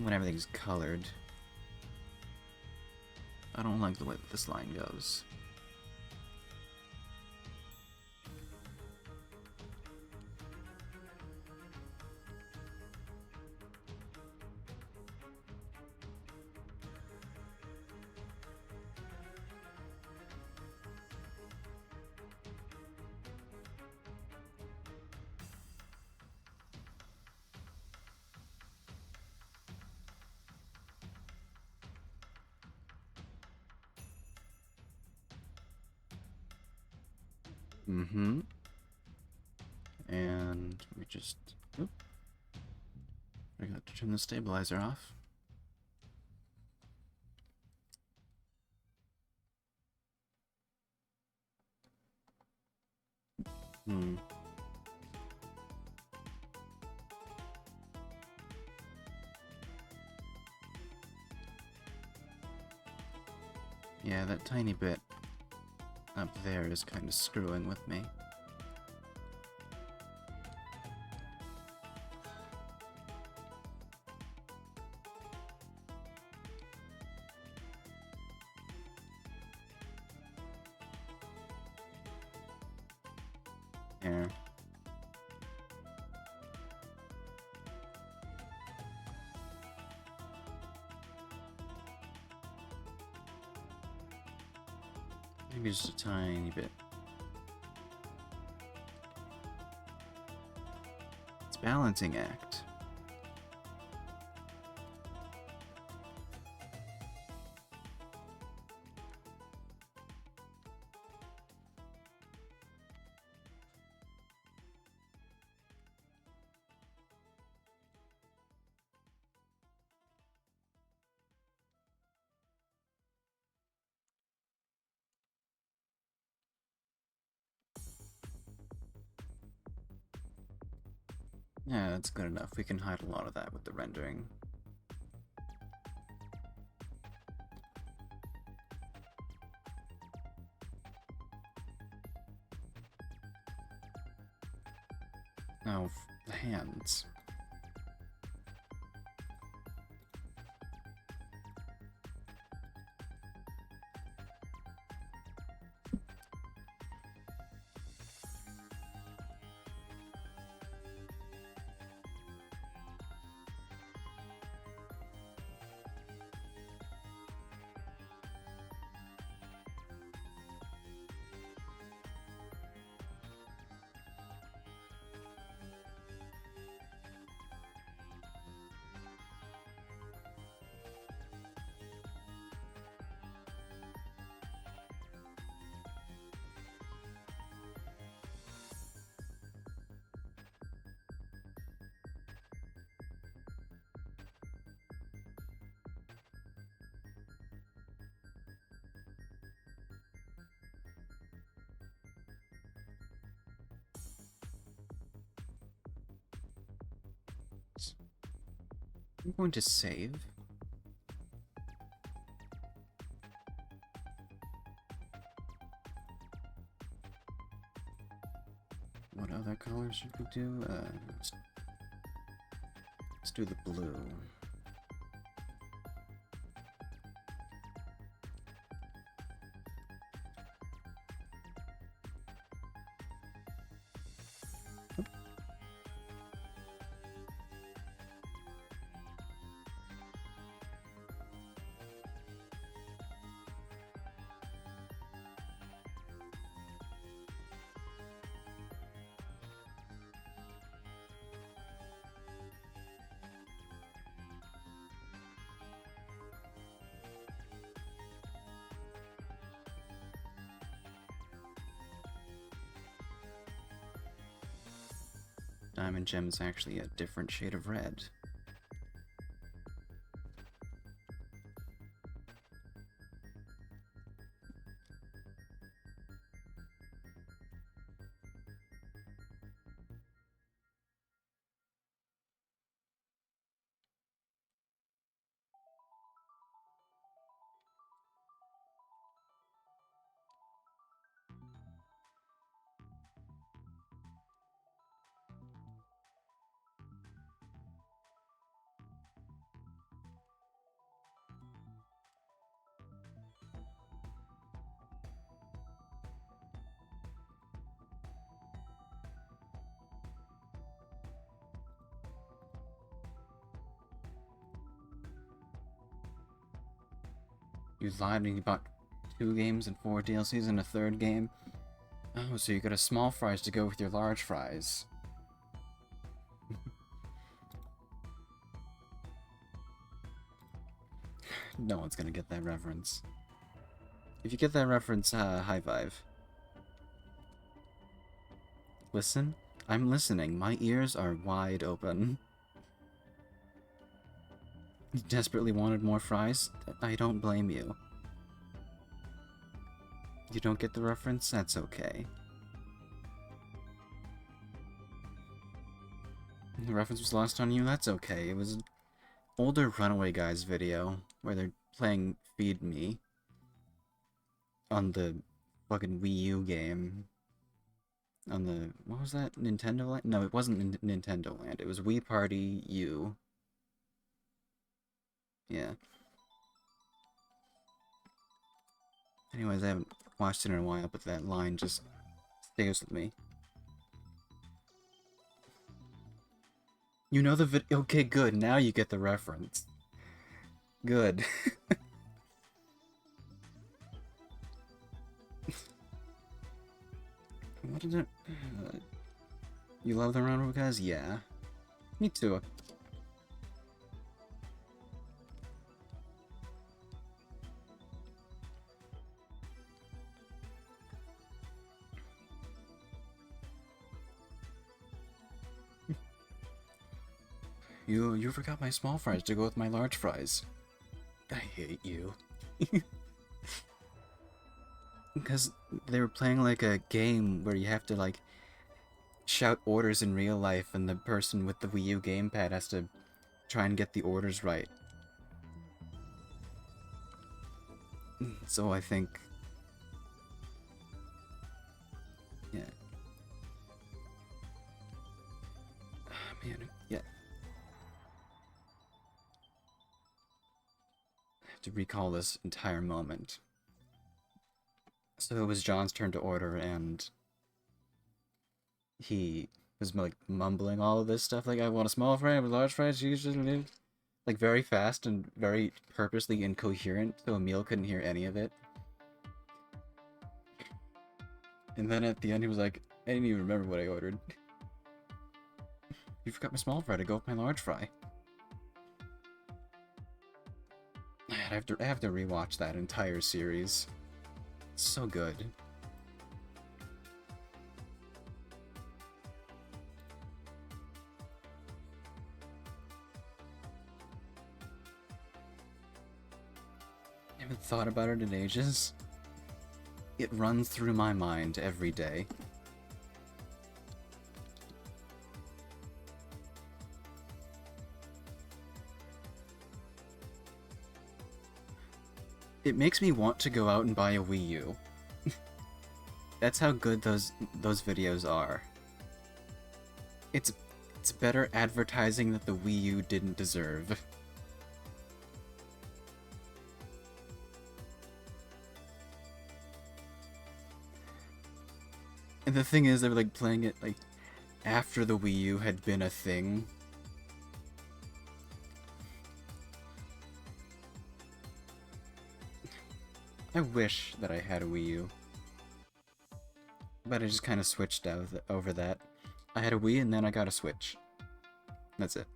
everything's colored. I don't like the way that this line goes. Mm-hmm. And we just... Oop. I got to turn the stabilizer off. Hmm. Yeah, that tiny bit up there is kind of screwing with me. There. Maybe just a tiny bit. It's balancing act. Yeah, that's good enough. We can hide a lot of that with the rendering. Oh, the hands. I'm going to save. What other colors should we do? Let's do the blue. Diamond Gem is actually a different shade of red. You lied and you bought 2 games and 4 DLCs and a 3rd game? Oh, so you got a small fries to go with your large fries. No one's gonna get that reference. If you get that reference, high five. Listen? I'm listening. My ears are wide open. You desperately wanted more fries? I don't blame you. You don't get the reference? That's okay. The reference was lost on you? That's okay. It was an older Runaway Guys video where they're playing Feed Me on the fucking Wii U game. On the... what was that? Nintendo Land? No, it wasn't Nintendo Land. It was Wii Party U. Yeah. Anyways, I haven't watched it in a while, but that line just stays with me. You know the vid- okay, good, now you get the reference. Good. What is it? You love the Runaway Guys? Yeah. Me too. You forgot my small fries to go with my large fries. I hate you. Because they were playing like a game where you have to like shout orders in real life and the person with the Wii U gamepad has to try and get the orders right. So I think... yeah. Man, yeah. I have to recall this entire moment. So it was John's turn to order, and he was like mumbling all of this stuff, like, I want a small fry with large fries, usually, like very fast and very purposely incoherent, so Emil couldn't hear any of it. And then at the end he was like, I didn't even remember what I ordered. You forgot my small fry to go with my large fry. I have to rewatch that entire series. It's so good. I haven't thought about it in ages. It runs through my mind every day. It makes me want to go out and buy a Wii U. That's how good those videos are. It's better advertising that the Wii U didn't deserve. And the thing is, they were like playing it like after the Wii U had been a thing. I wish that I had a Wii U. But I just kind of switched out over that. I had a Wii and then I got a Switch. That's it.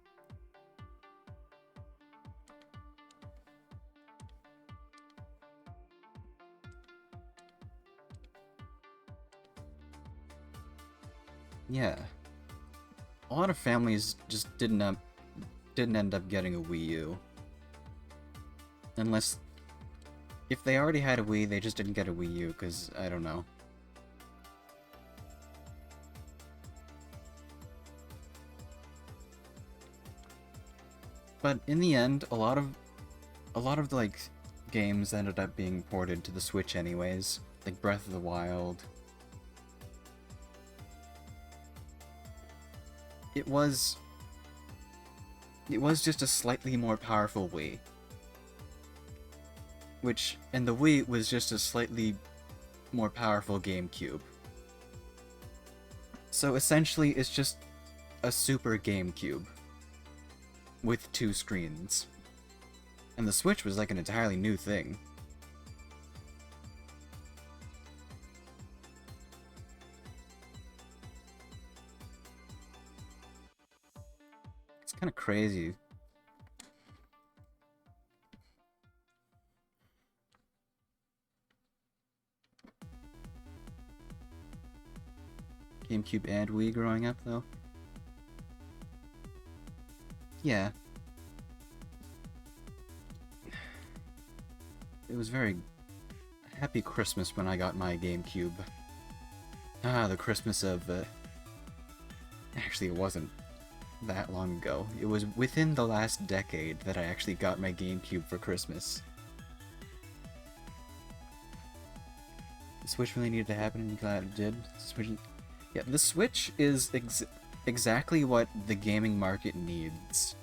Yeah. A lot of families just didn't end up getting a Wii U. Unless... if they already had a Wii, they just didn't get a Wii U, because, I don't know. But in the end, a lot of like games ended up being ported to the Switch anyways, like Breath of the Wild. It was just a slightly more powerful Wii. And the Wii was just a slightly more powerful GameCube. So essentially, it's just a Super GameCube with 2 screens. And the Switch was like an entirely new thing. It's kind of crazy. GameCube and Wii growing up, though. Yeah. It was very happy Christmas when I got my GameCube. Ah, the Christmas of, Actually, it wasn't that long ago. It was within the last decade that I actually got my GameCube for Christmas. The Switch really needed to happen, and I'm glad it did. Yeah, the Switch is exactly what the gaming market needs.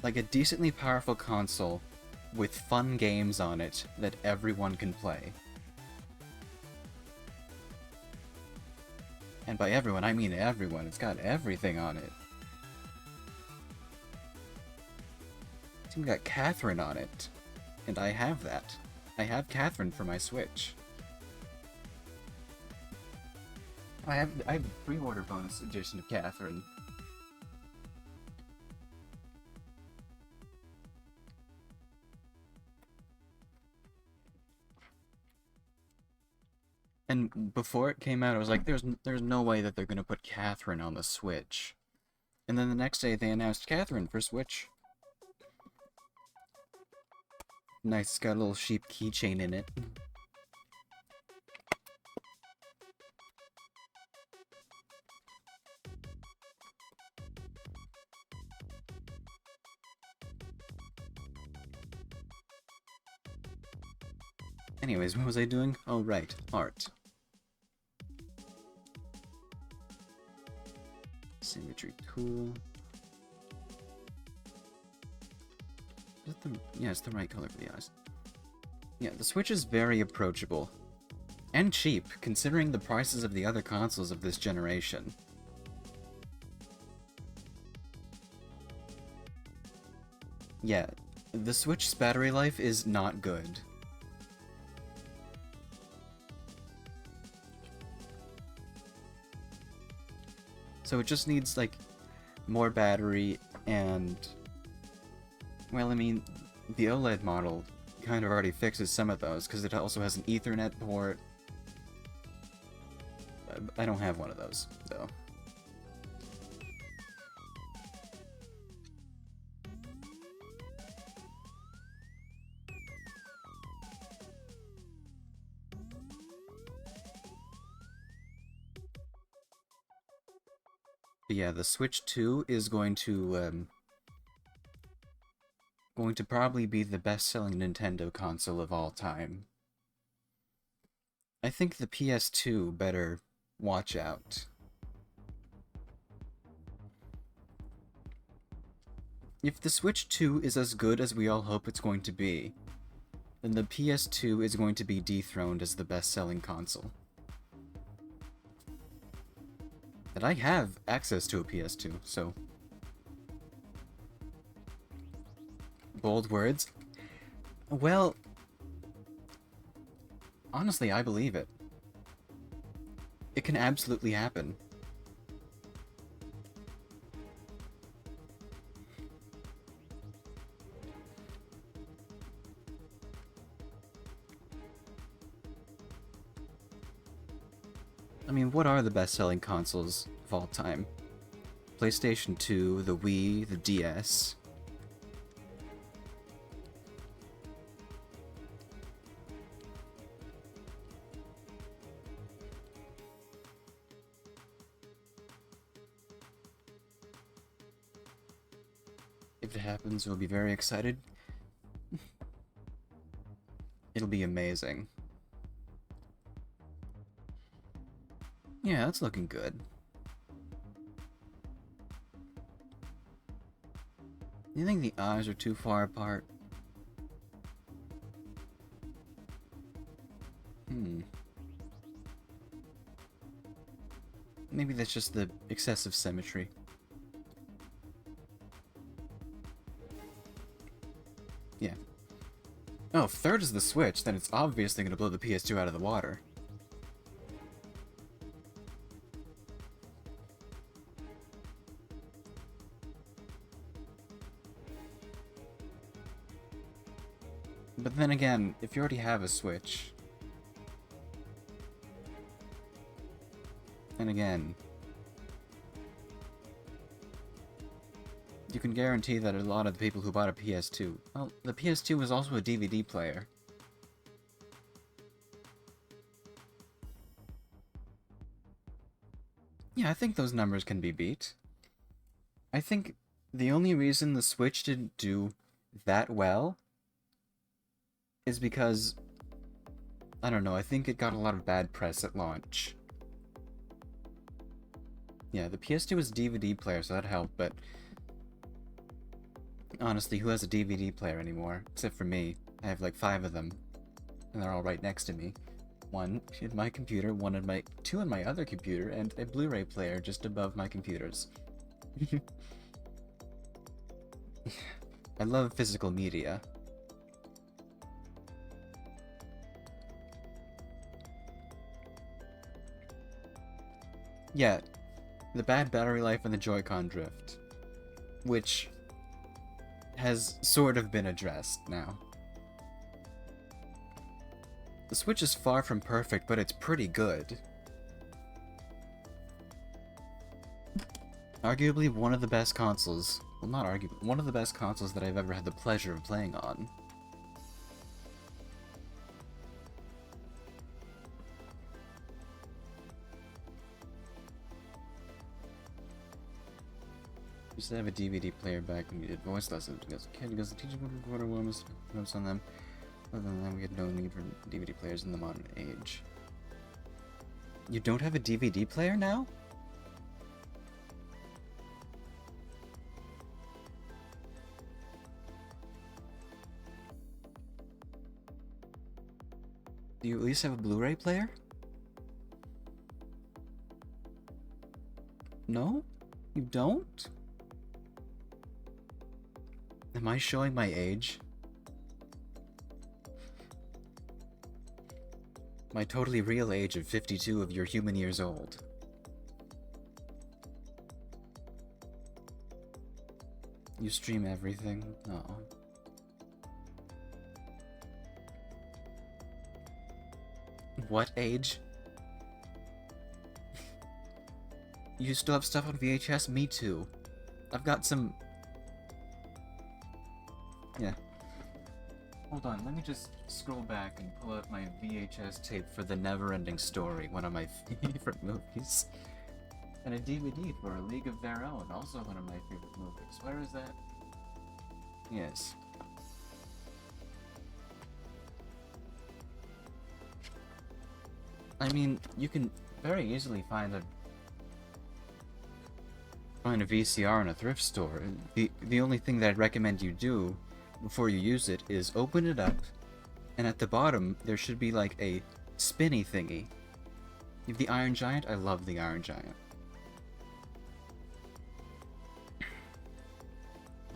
Like a decently powerful console with fun games on it that everyone can play. And by everyone, I mean everyone. It's got everything on it. It's even got Catherine on it. And I have that. I have Catherine for my Switch. I have a pre-order bonus edition of Catherine. And before it came out, I was like, there's no way that they're gonna put Catherine on the Switch. And then the next day, they announced Catherine for Switch. Nice, it's got a little sheep keychain in it. Anyways, what was I doing? Oh, right, art. Symmetry tool. Is it yeah, it's the right color for the eyes. Yeah, the Switch is very approachable. And cheap, considering the prices of the other consoles of this generation. Yeah, the Switch's battery life is not good. So it just needs, like, more battery and... Well, I mean, the OLED model kind of already fixes some of those, because it also has an Ethernet port. I don't have one of those, though. But yeah, the Switch 2 is going to probably be the best-selling Nintendo console of all time. I think the PS2 better watch out. If the Switch 2 is as good as we all hope it's going to be, then the PS2 is going to be dethroned as the best-selling console. And I have access to a PS2, so... Bold words? Well... Honestly, I believe it. It can absolutely happen. I mean, what are the best-selling consoles of all time? PlayStation 2, the Wii, the DS. If it happens, we'll be very excited. It'll be amazing. Yeah, that's looking good. You think the eyes are too far apart? Maybe that's just the excessive symmetry. Yeah. Oh, if third is the Switch, then it's obviously going to blow the PS2 out of the water. But then again, if you already have a Switch, And again, you can guarantee that a lot of the people who bought a PS2... Well, the PS2 was also a DVD player. Yeah, I think those numbers can be beat. I think the only reason the Switch didn't do that well is because, I don't know, I think it got a lot of bad press at launch. Yeah, the PS2 was a DVD player, so that helped, but honestly, who has a DVD player anymore? Except for me. I have like 5 of them, and they're all right next to me. 1 in my computer, 2 in my other computer, and a Blu-ray player just above my computers. I love physical media. Yeah, the bad battery life and the Joy-Con drift, which has sort of been addressed now. The Switch is far from perfect, but it's pretty good. Arguably one of the best consoles. Well, not arguably. One of the best consoles that I've ever had the pleasure of playing on. Used to have a DVD player back when we did voice lessons because the teacher would record our notes on them. Other than that, we had no need for DVD players in the modern age. You don't have a DVD player now? Do you at least have a Blu-ray player? No? You don't? Am I showing my age? My totally real age of 52 of your human years old. You stream everything? Oh. What age? You still have stuff on VHS? Me too. I've got some... Yeah. Hold on, let me just scroll back and pull out my VHS tape for The Never-Ending Story, one of my favorite movies. And a DVD for A League of Their Own, also one of my favorite movies. Where is that? Yes. I mean, you can very easily find a VCR in a thrift store. The only thing that I'd recommend you do before you use it is open it up, and at the bottom there should be like a spinny thingy. You have the Iron Giant? I love the Iron Giant.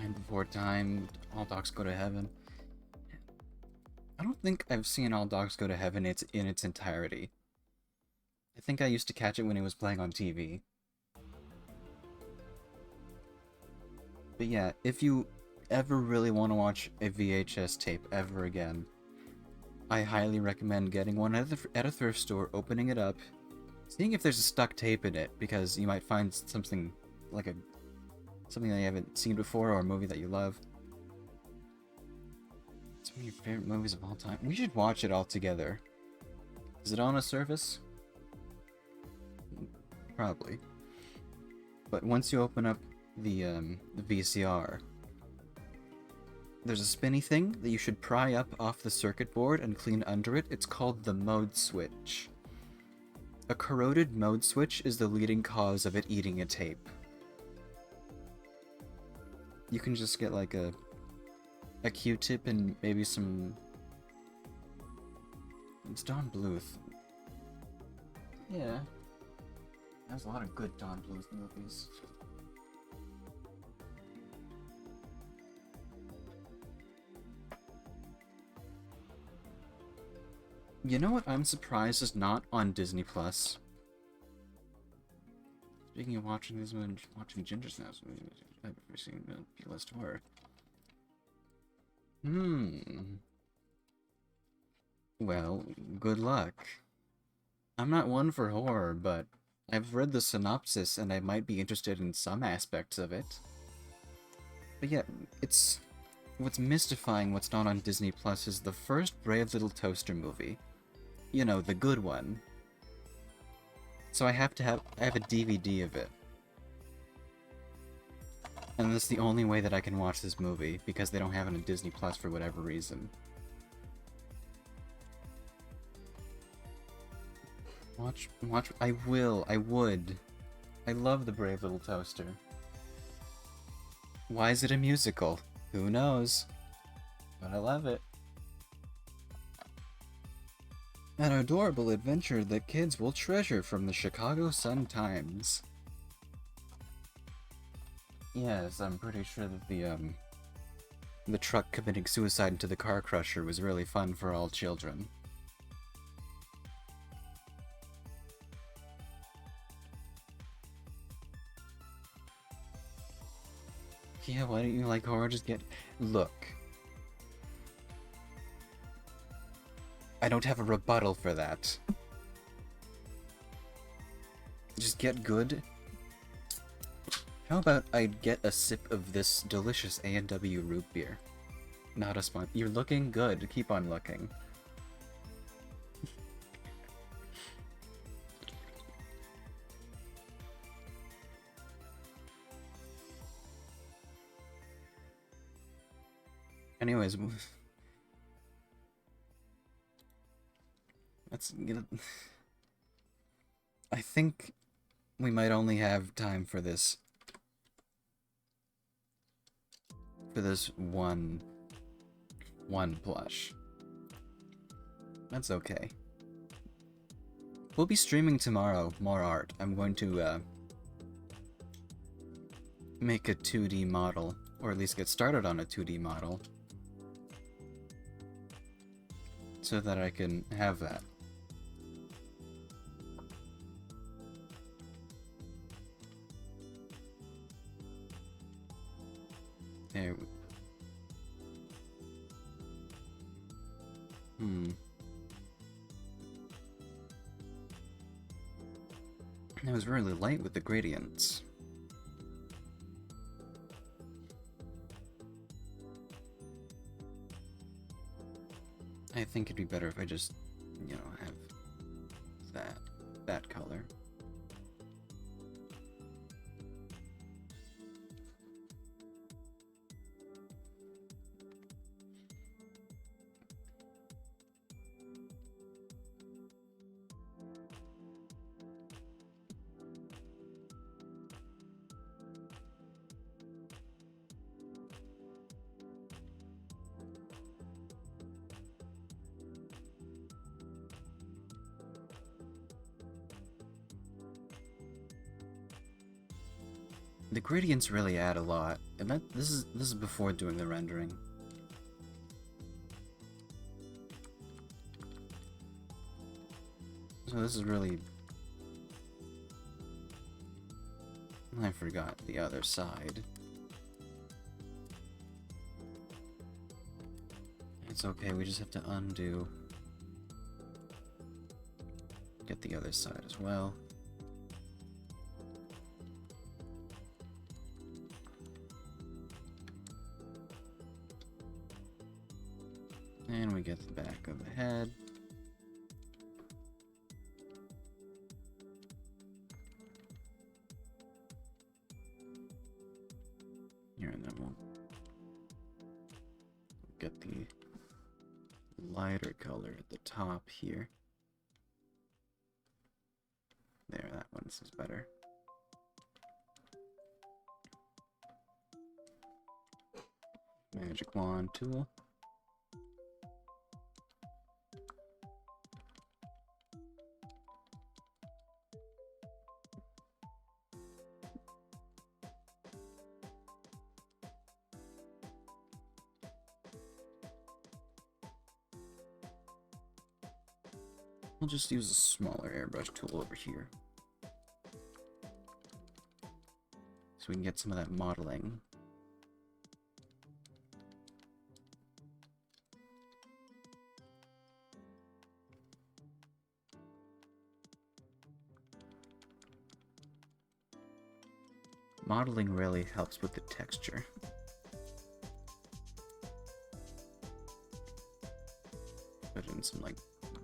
And Before Time, All Dogs Go to Heaven. I don't think I've seen All Dogs Go to Heaven in its entirety. I think I used to catch it when it was playing on TV. But yeah, if you ever really want to watch a VHS tape ever again, I highly recommend getting one at a thrift store, opening it up, seeing if there's a stuck tape in it, because you might find something like something that you haven't seen before, or a movie that you love. It's one of your favorite movies of all time. We should watch it all together. Is it on a service? Probably. But once you open up the VCR, there's a spinny thing that you should pry up off the circuit board and clean under it. It's called the mode switch. A corroded mode switch is the leading cause of it eating a tape. You can just get like a Q-tip and maybe some... It's Don Bluth. Yeah. There's a lot of good Don Bluth movies. You know what I'm surprised is not on Disney Plus? Speaking of watching this one, watching Ginger Snaps, I've never seen the list horror. Well, good luck. I'm not one for horror, but I've read the synopsis and I might be interested in some aspects of it. But yeah, it's... What's mystifying what's not on Disney Plus is the first Brave Little Toaster movie. You know, the good one. So I have a DVD of it. And that's the only way that I can watch this movie, because they don't have it on Disney Plus for whatever reason. I would. I love The Brave Little Toaster. Why is it a musical? Who knows? But I love it. An adorable adventure that kids will treasure from the Chicago Sun-Times. Yes, I'm pretty sure that the truck committing suicide into the car crusher was really fun for all children. Yeah, why don't you like horror? Just get... Look. I don't have a rebuttal for that. Just get good. How about I get a sip of this delicious A&W root beer? Not a sponsor. You're looking good. Keep on looking. Anyways, let's get it. I think we might only have time for this. For this one plush. That's okay. We'll be streaming tomorrow more art. I'm going to make a 2D model, or at least get started on a 2D model, so that I can have that. There. It was really light with the gradients. I think it'd be better if I just, you know, have that color. The gradients really add a lot, and this is before doing the rendering. So this is really... I forgot the other side. It's okay, we just have to undo. Get the other side as well. And we get the back of the head. Here, and then we'll get the lighter color at the top here. There, that one is better. Magic wand tool. We'll just use a smaller airbrush tool over here, so we can get some of that modeling. modeling really helps with the texture. Put in some, like,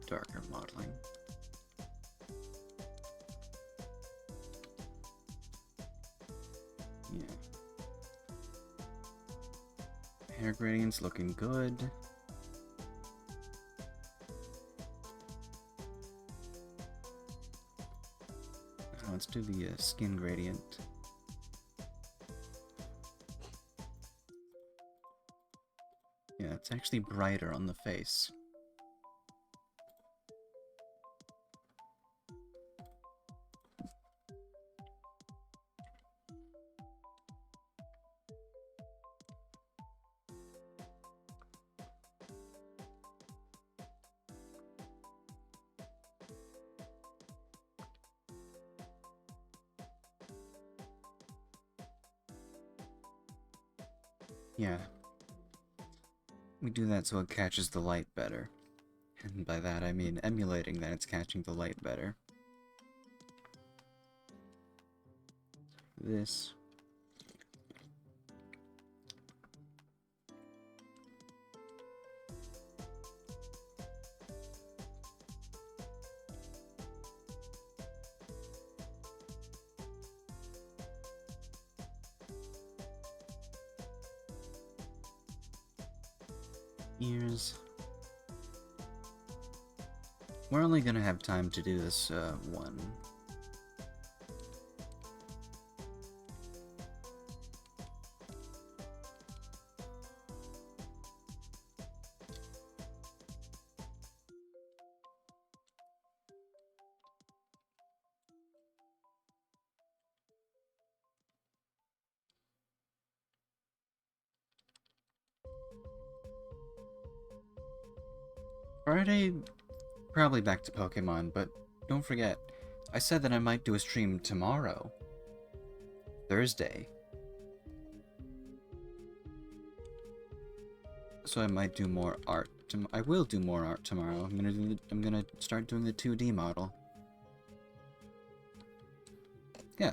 darker modeling. Yeah. Hair gradient's looking good. Now let's do the skin gradient. Yeah, it's actually brighter on the face. Yeah. We do that so it catches the light better. And by that I mean emulating that it's catching the light better. This. Ears. We're only gonna have time to do this one. Friday, probably back to Pokemon, but don't forget, I said that I might do a stream tomorrow. Thursday. So I might do more art. I will do more art tomorrow. I'm gonna start doing the 2D model. Yeah.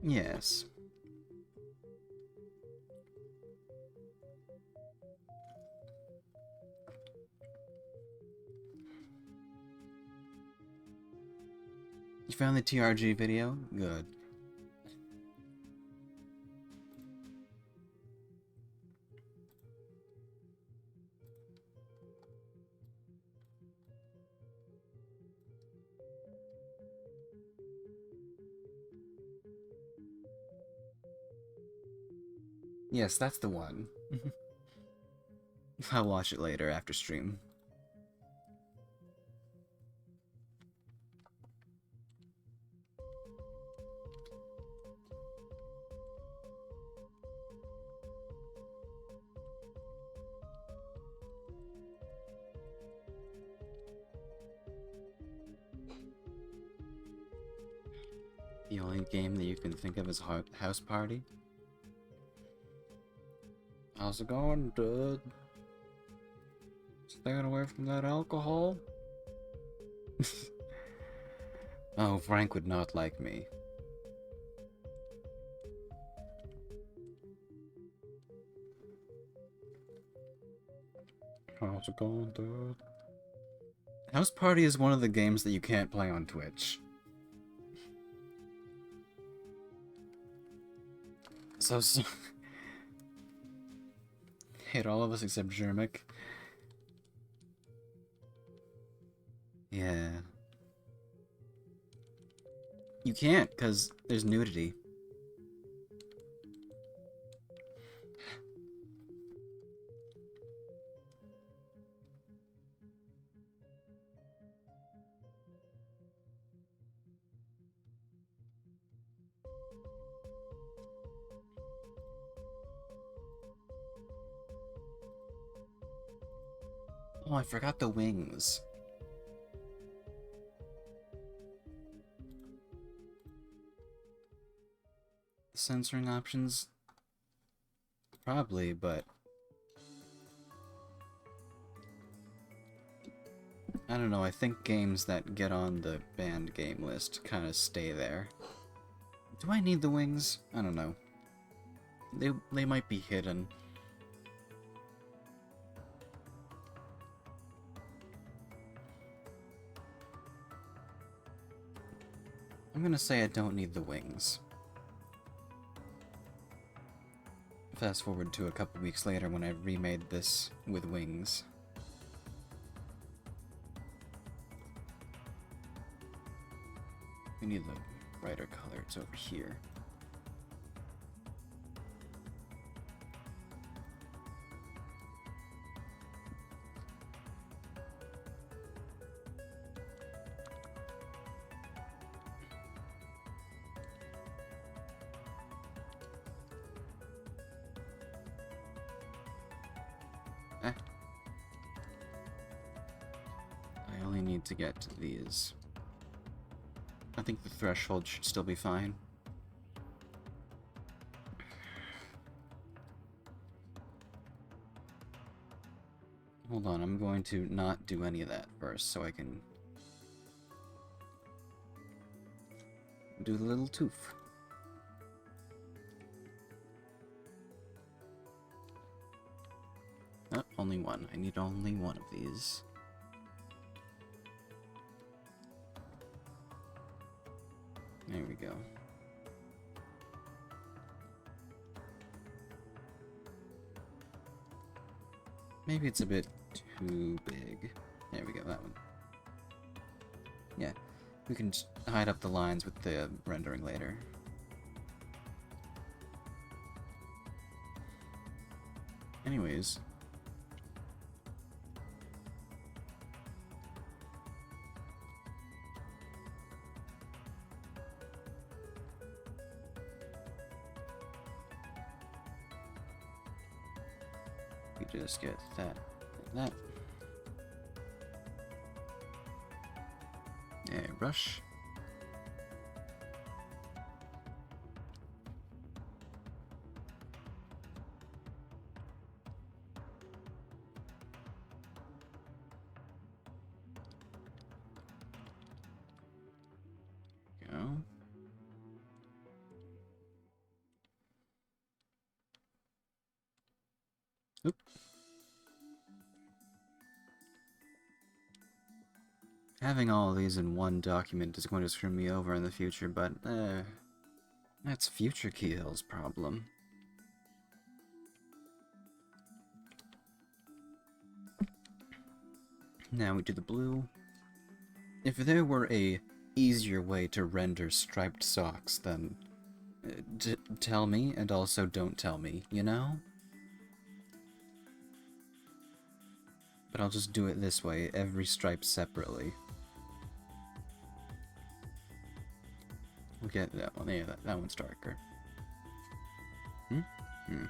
Yes. You found the TRG video? Good. Yes, that's the one. I'll watch it later after stream. The only game that you can think of is House Party? How's it going, dude? Staying away from that alcohol? Oh, Frank would not like me. How's it going, dude? House Party is one of the games that you can't play on Twitch. So hate all of us except Jermic. Yeah. You can't, because there's nudity. Oh, I forgot the wings. The censoring options? Probably, but... I don't know, I think games that get on the banned game list kind of stay there. Do I need the wings? I don't know. They might be hidden. I'm gonna say I don't need the wings. Fast forward to a couple weeks later when I remade this with wings. We need the brighter color, it's over here. I only need to get to these. I think the threshold should still be fine. Hold on, I'm going to not do any of that first so I can do the little tooth. Oh, only one. I need only one of these. There we go. Maybe it's a bit too big. There we go, that one. Yeah, we can just hide up the lines with the rendering later. Anyways. We just get that and that. Brush. Go. Oop. Having all of these in one document is going to screw me over in the future, but that's future Kihel's problem. Now we do the blue. If there were a easier way to render striped socks, then tell me, and also don't tell me, you know? But I'll just do it this way, every stripe separately. We'll get that one. Yeah, that one's darker. Hmm? Hmm.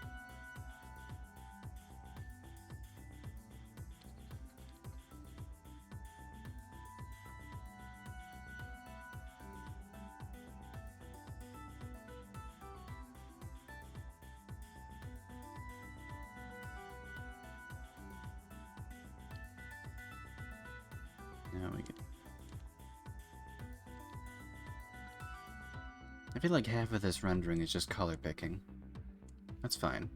Now we get... I feel like half of this rendering is just color picking. That's fine.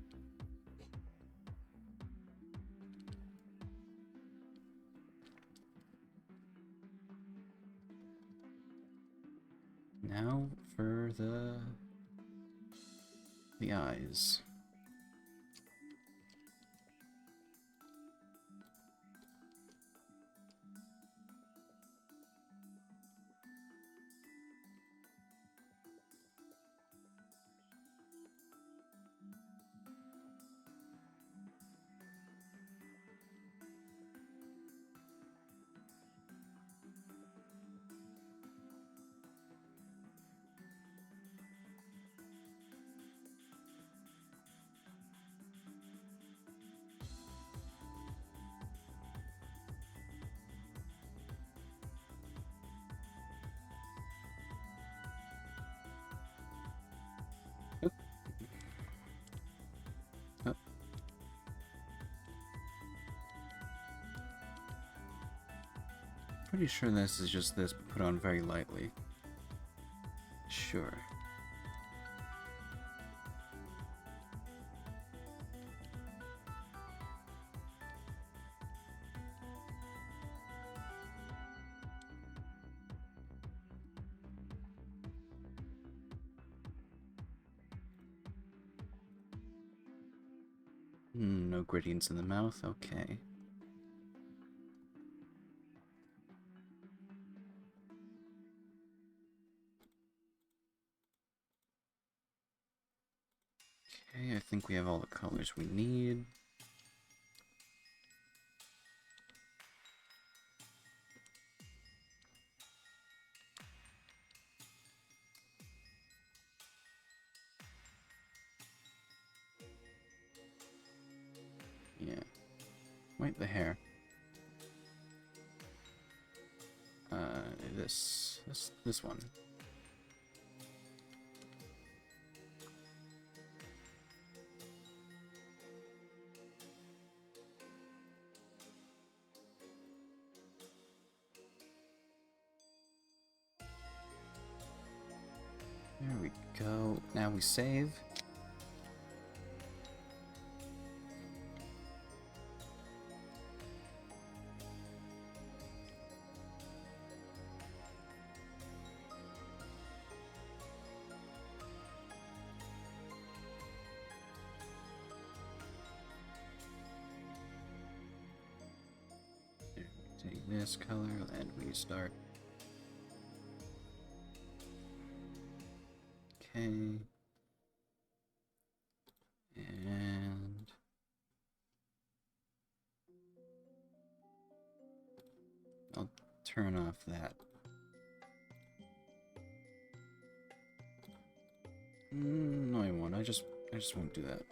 Now for the eyes. pretty sure this is just this, but put on very lightly. Sure. No gradients in the mouth, okay. Okay, I think we have all the colors we need. Yeah. Wait, the hair. This one. There we go. Now we save. Take this color and restart. Okay. And I'll turn off that. No, I won't. I just won't do that.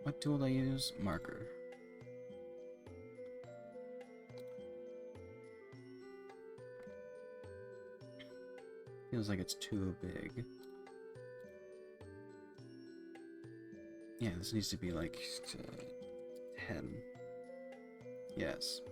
What tool do I use? Marker. Feels like it's too big. Yeah, this needs to be like 10. Yes.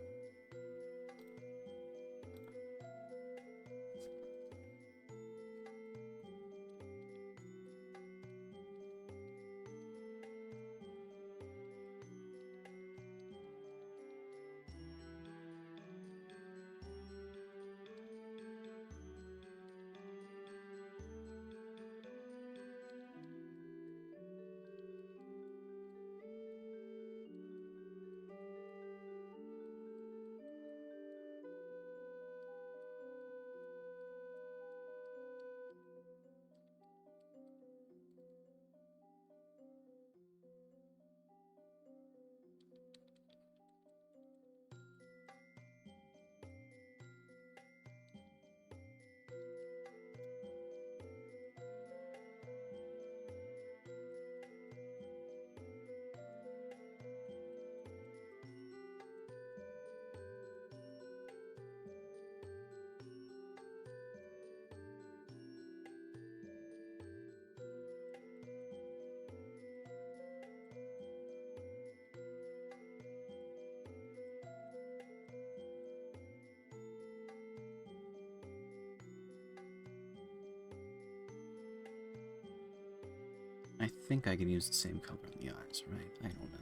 I think I can use the same color in the eyes, right? I don't know.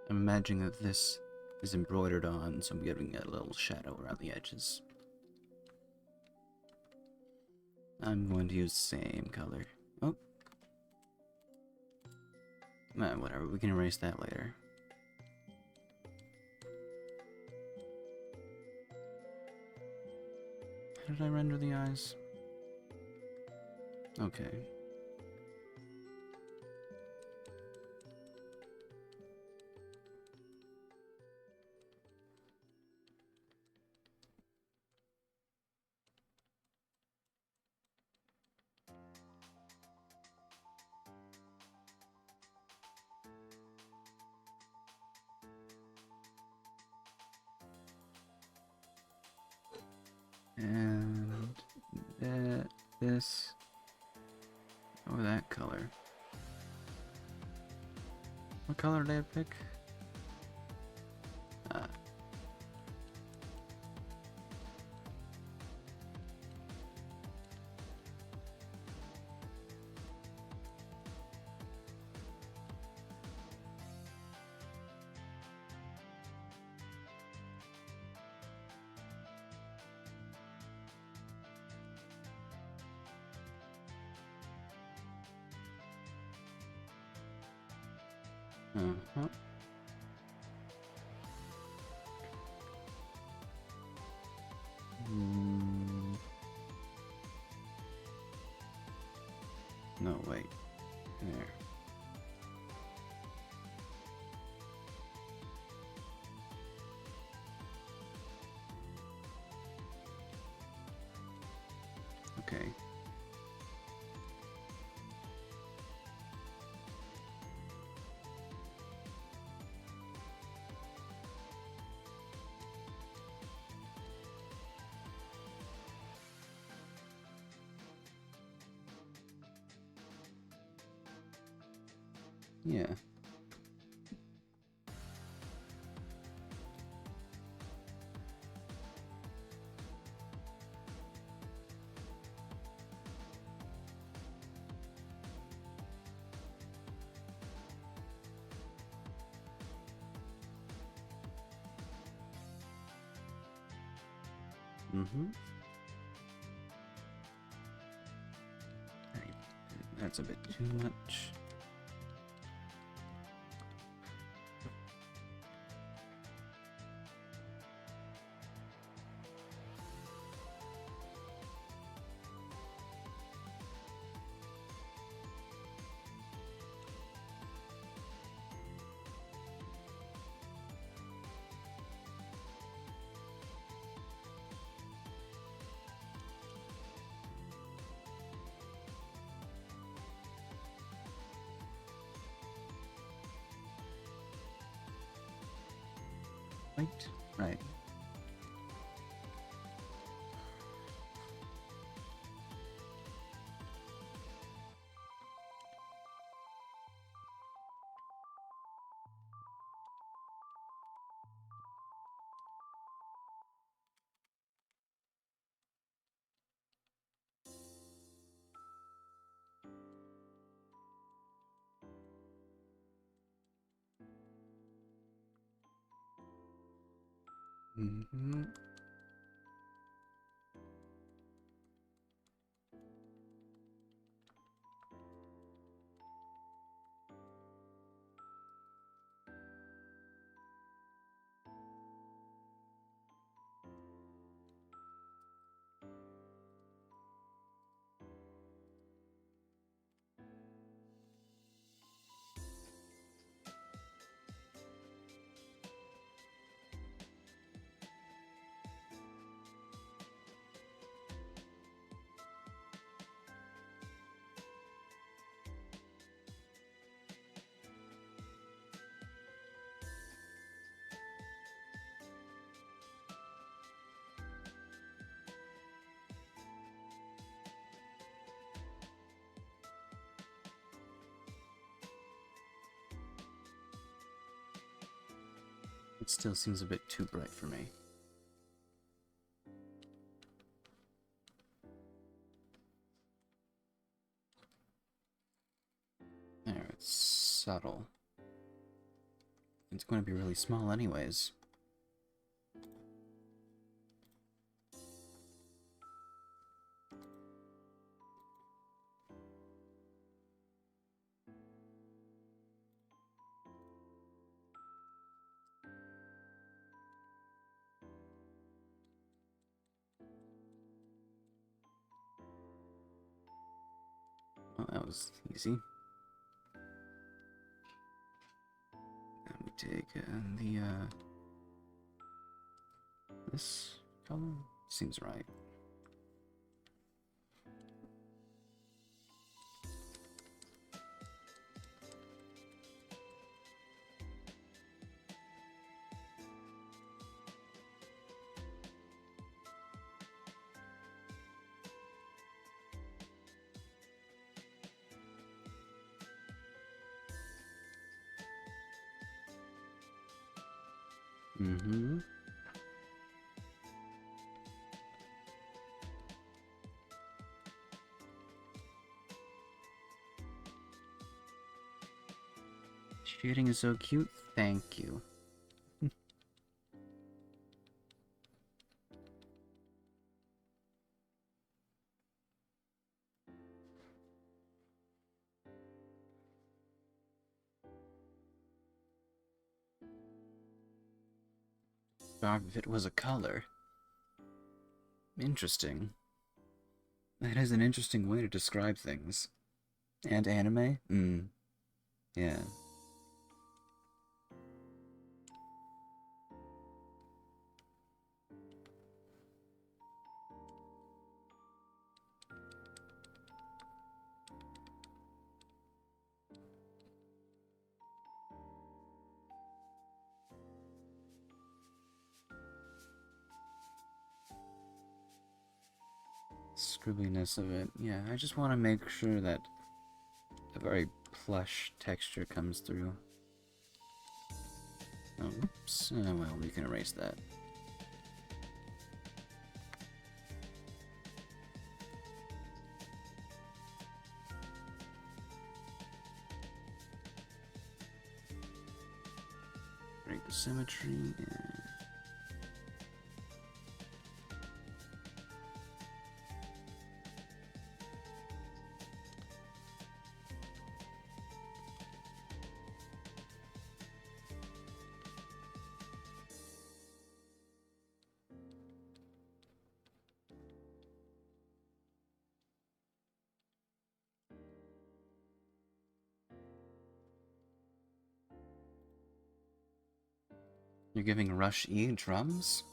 I'm imagining that this is embroidered on, so I'm giving it a little shadow around the edges. I'm going to use the same color. Oh. Whatever, we can erase that later. How did I render the eyes? Okay. And this, or that color. What color did I pick? Uh-huh. No, wait. There. Okay. Yeah. Mm-hmm. Right. That's a bit too much. Right. Right. Mm-hmm. It still seems a bit too bright for me. There, it's subtle. It's going to be really small anyways. Well, that was easy. Let me take this color seems right. Mm-hmm. Shooting is so cute. Thank you. If it was a color. Interesting. That is an interesting way to describe things. And anime? Yeah. Scribbliness of it. Yeah, I just want to make sure that a very plush texture comes through. Oh, oops. Well, we can erase that. Break the symmetry and... You're giving Rush E drums?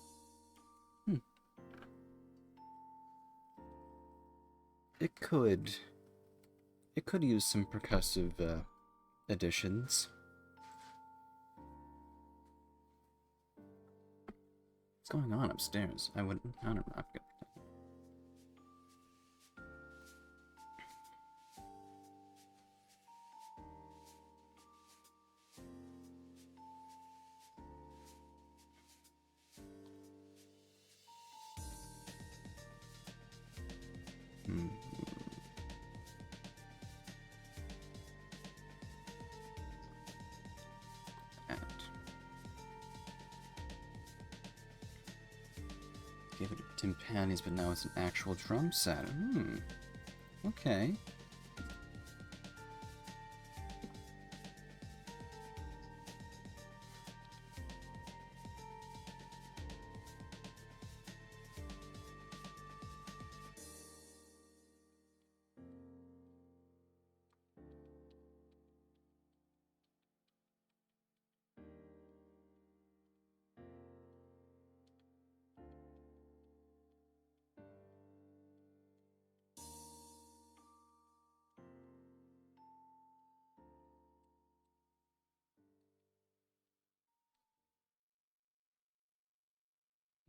It could. It could use some percussive, additions. What's going on upstairs? I don't know. Gave it timpanis, but now it's an actual drum set. Okay.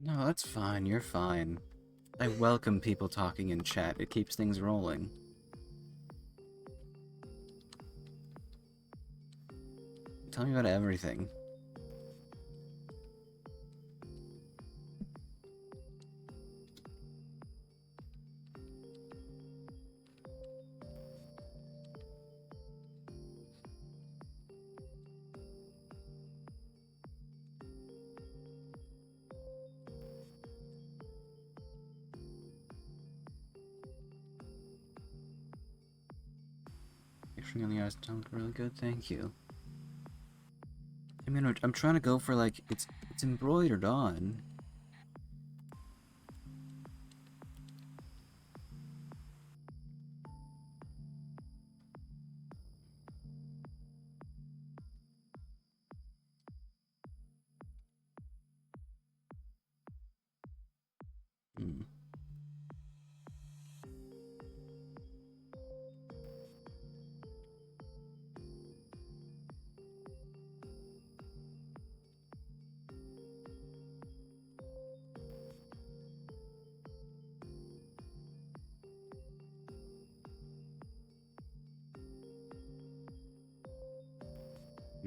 No, that's fine. You're fine. I welcome people talking in chat. It keeps things rolling. Tell me about everything. Picturing on the eyes don't look really good. Thank you. I mean, I'm trying to go for like it's embroidered on.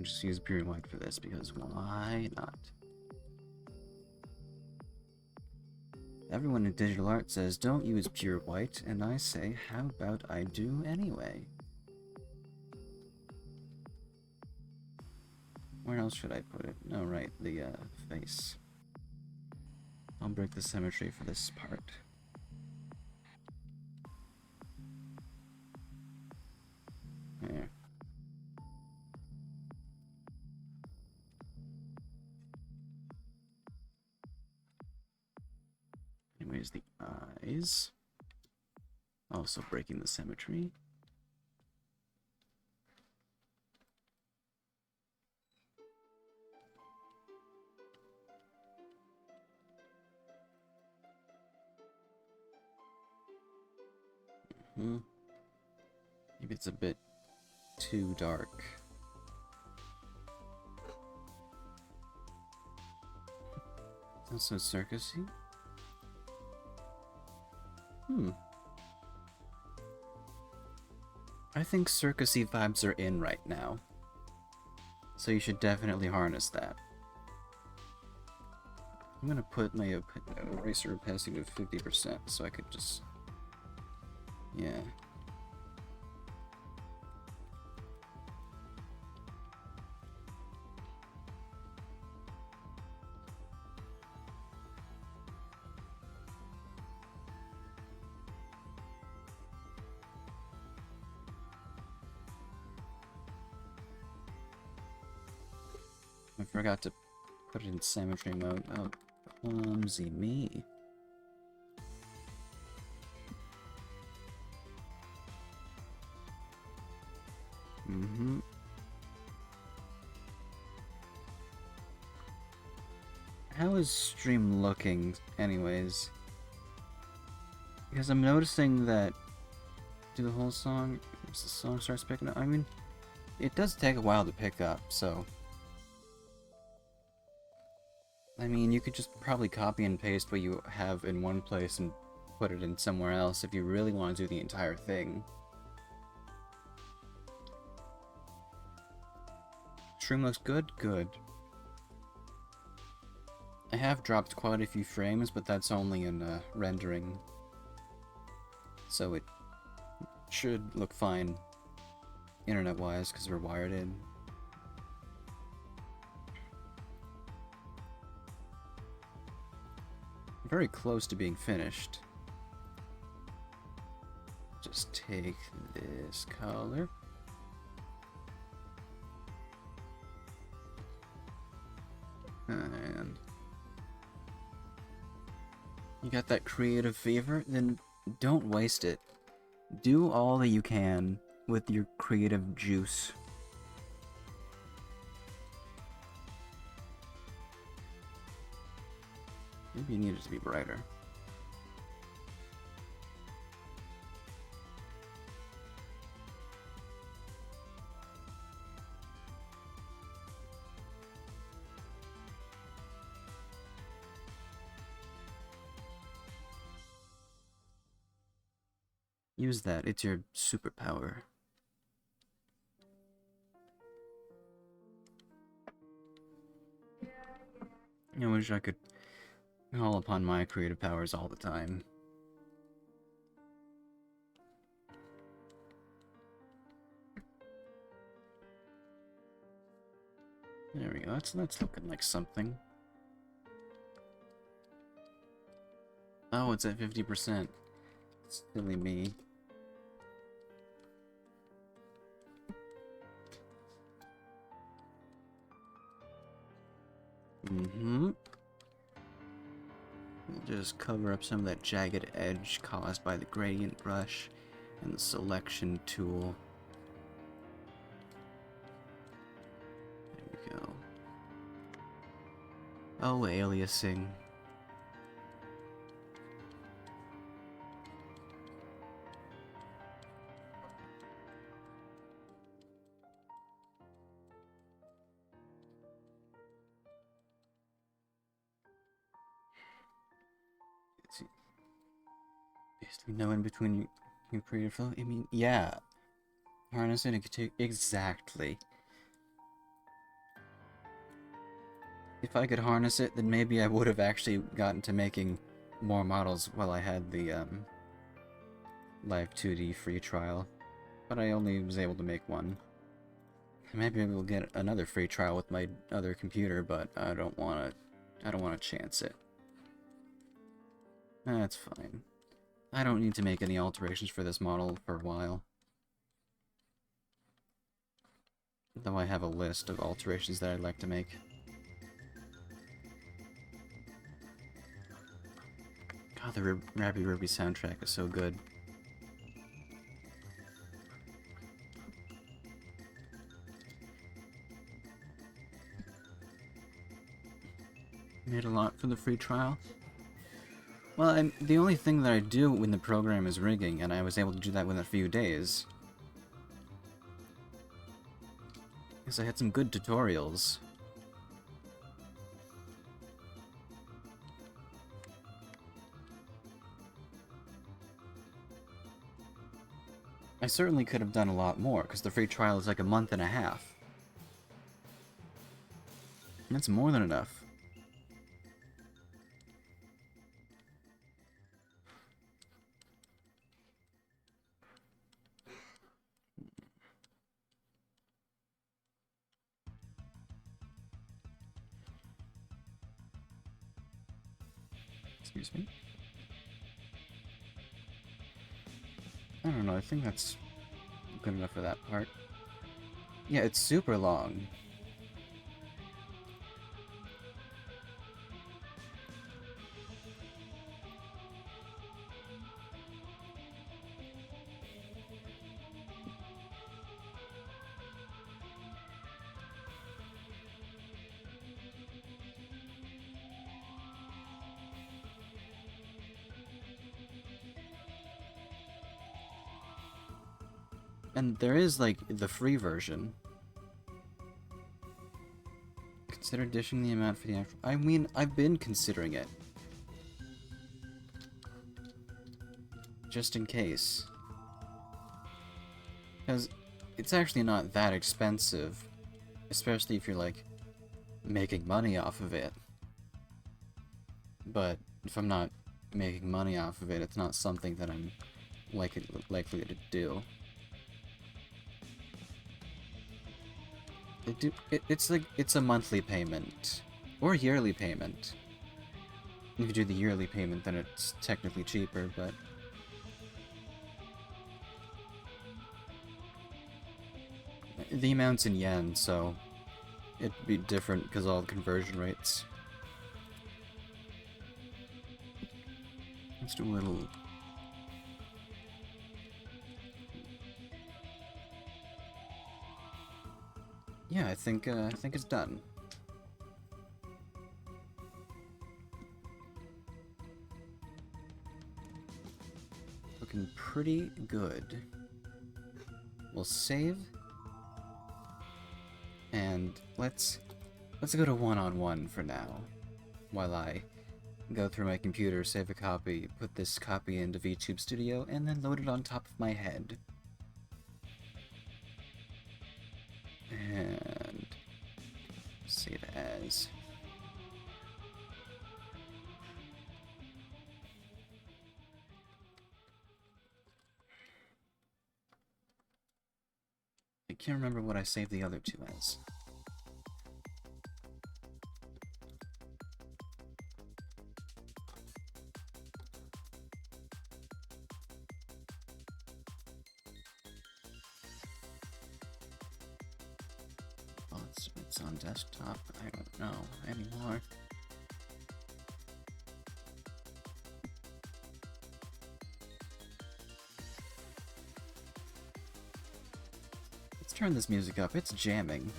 Just use pure white for this because why not? Everyone in digital art says don't use pure white, and I say, how about I do anyway? Where else should I put it? Oh, right, the face. I'll break the symmetry for this part. There. Anyways, the eyes. Also breaking the symmetry. Maybe it's a bit too dark. Sounds so circusy. I think circusy vibes are in right now. So you should definitely harness that. I'm gonna put my eraser opacity to 50% so I could just... Yeah. I forgot to put it in symmetry mode. Oh, clumsy me. How is stream looking, anyways? Because I'm noticing that... Do the whole song... Once the song starts picking up... I mean, it does take a while to pick up, so... I mean, you could just probably copy and paste what you have in one place and put it in somewhere else if you really want to do the entire thing. Stream looks good? Good. I have dropped quite a few frames, but that's only in rendering. So it should look fine internet-wise, because we're wired in. Very close to being finished. Just take this color. And you got that creative fever? Then don't waste it. Do all that you can with your creative juice. Maybe you need it to be brighter. Use that. It's your superpower. I wish I could call upon my creative powers all the time. There we go. That's looking like something. Oh, it's at 50%. Silly me. Just cover up some of that jagged edge caused by the gradient brush and the selection tool. There we go. Oh, aliasing. Basically, no in between your creative flow. I mean, yeah. Harness it and take exactly. If I could harness it, then maybe I would have actually gotten to making more models while I had the Live 2D free trial, but I only was able to make one. Maybe we'll get another free trial with my other computer, but I don't want to chance it. That's fine. I don't need to make any alterations for this model for a while. Though I have a list of alterations that I'd like to make. God, the Rabby Ruby soundtrack is so good. Made a lot for the free trial. Well, the only thing that I do when the program is rigging, and I was able to do that within a few days, is I had some good tutorials. I certainly could have done a lot more, because the free trial is like a month and a half. That's more than enough. Excuse me. I don't know, I think that's good enough for that part. Yeah, it's super long. And there is, like, the free version. Consider dishing the amount for the actual... I mean, I've been considering it. Just in case. Because it's actually not that expensive. Especially if you're, like, making money off of it. But if I'm not making money off of it, it's not something that I'm likely to do. It's a monthly payment. Or yearly payment. If you do the yearly payment, then it's technically cheaper, but... The amount's in yen, so... It'd be different because all the conversion rates. Let's do a little... Yeah, I think it's done. Looking pretty good. We'll save. And let's go to one-on-one for now. While I go through my computer, save a copy, put this copy into VTube Studio, and then load it on top of my head. And save as. I can't remember what I saved the other two as. Oh, it's on desktop. I don't know anymore. Let's turn this music up. It's jamming.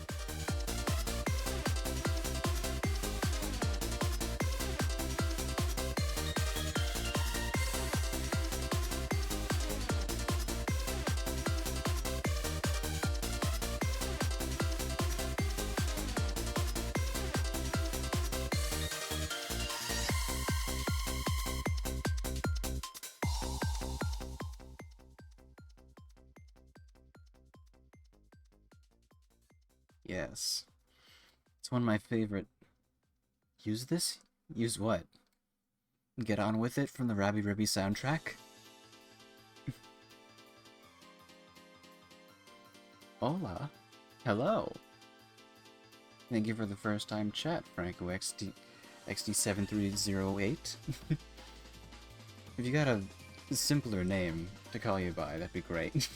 Yes. It's one of my favorite... Use this? Use what? Get On With It from the Rabby Ribby soundtrack? Hola. Hello. Thank you for the first time chat, Franco XD7308. If you got a simpler name to call you by, that'd be great.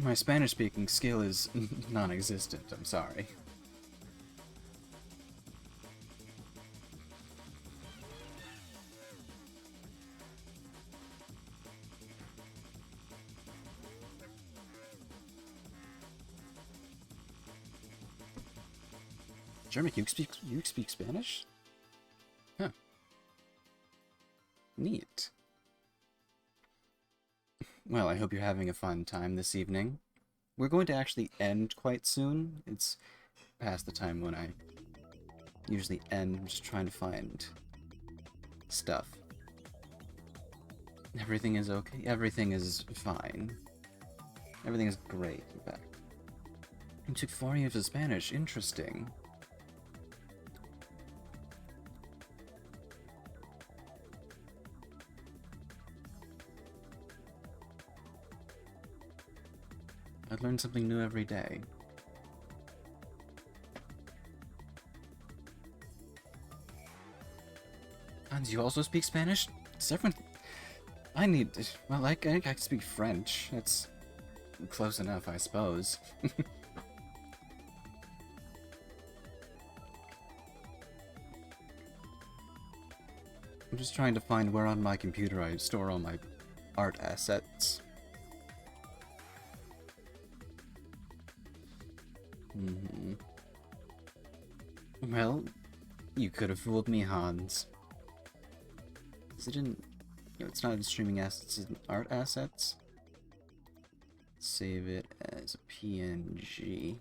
My Spanish-speaking skill is non-existent, I'm sorry. Jeremy, you speak Spanish? Huh. Neat. Well, I hope you're having a fun time this evening. We're going to actually end quite soon. It's past the time when I usually end. I'm just trying to find stuff. Everything is okay. Everything is fine. Everything is great, in fact. You took 4 years of Spanish. Interesting. I learn something new every day. And you also speak Spanish? It's everyone... I need... Well, I can speak French. That's close enough, I suppose. I'm just trying to find where on my computer I store all my art assets. Well, you could have fooled me, Hans. Is it in... No, it's not in streaming assets, it's in art assets. Save it as a PNG.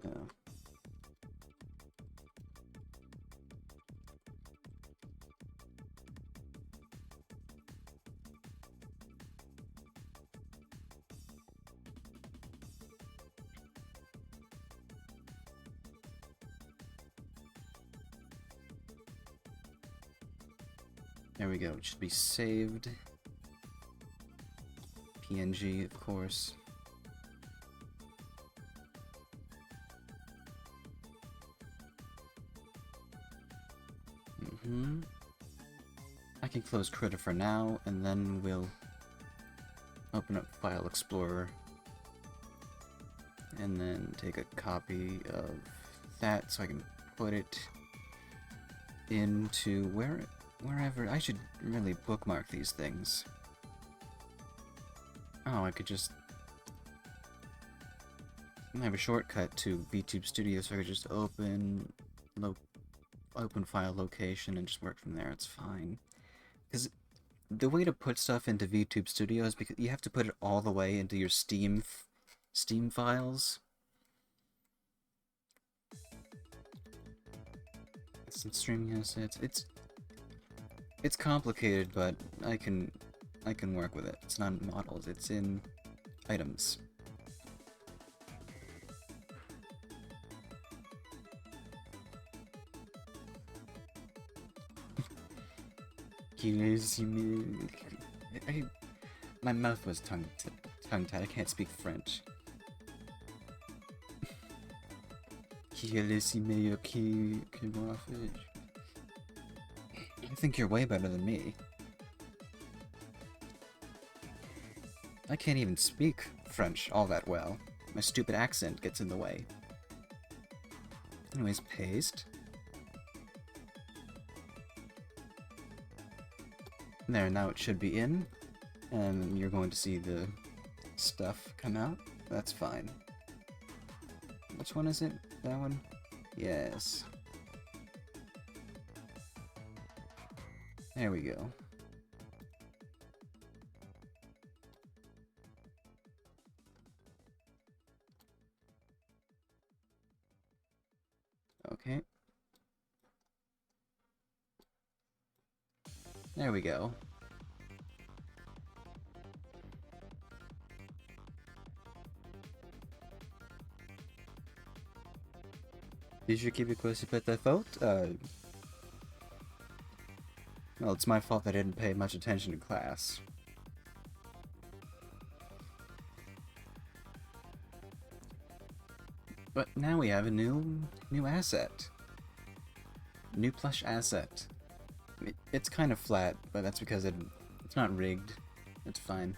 Oh. There we go, it should be saved. PNG, of course. I can close Critter for now, and then we'll open up File Explorer. And then take a copy of that so I can put it into wherever. I should really bookmark these things. Oh, I could just... I have a shortcut to VTube Studio, so I could just open file location and just work from there. It's fine. Because the way to put stuff into VTube Studio is because you have to put it all the way into your Steam files. Some streaming assets. It's complicated, but I can work with it. It's not in models, it's in items. My mouth was tongue-tied. I can't speak French. I think you're way better than me. I can't even speak French all that well. My stupid accent gets in the way. Anyways, paste. There, now it should be in. And you're going to see the stuff come out. That's fine. Which one is it? That one? Yes. There we go. There we go. Did you keep it close to put that fault? Well, it's my fault that I didn't pay much attention to class. But now we have a new asset. New plush asset. It's kind of flat, but that's because it's not rigged. It's fine.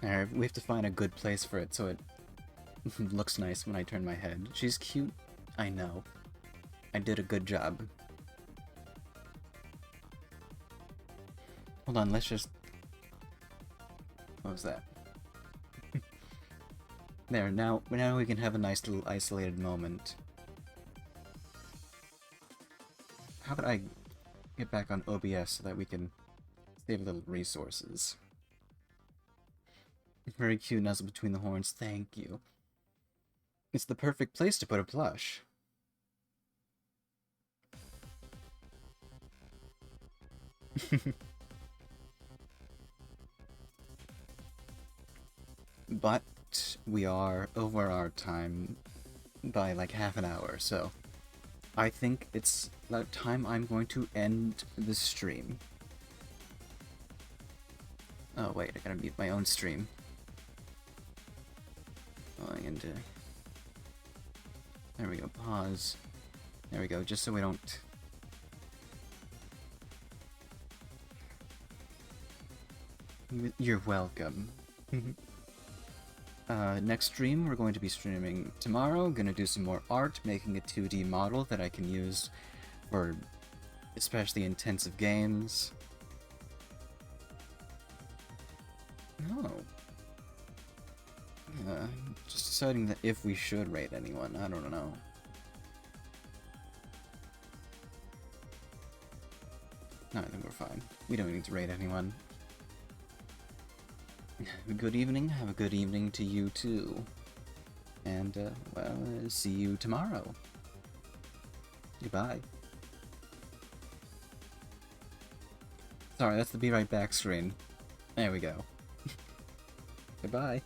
Alright, we have to find a good place for it so it looks nice when I turn my head. She's cute, I know. I did a good job. Hold on, let's just... What was that? There, now we can have a nice little isolated moment. How about I get back on OBS so that we can save a little resources? Very cute nuzzle between the horns, thank you. It's the perfect place to put a plush. But we are over our time by like half an hour, so I think it's that time I'm going to end the stream. Oh wait, I gotta mute my own stream. Going into... There we go, pause. There we go, just so we don't... You're welcome. Next stream, we're going to be streaming tomorrow. Gonna do some more art, making a 2D model that I can use for especially intensive games. Oh. Just deciding that if we should rate anyone, I don't know. No, I think we're fine. We don't need to rate anyone. Good evening, have a good evening to you too. And, well, see you tomorrow. Goodbye. Sorry, that's the be right back screen. There we go. Goodbye.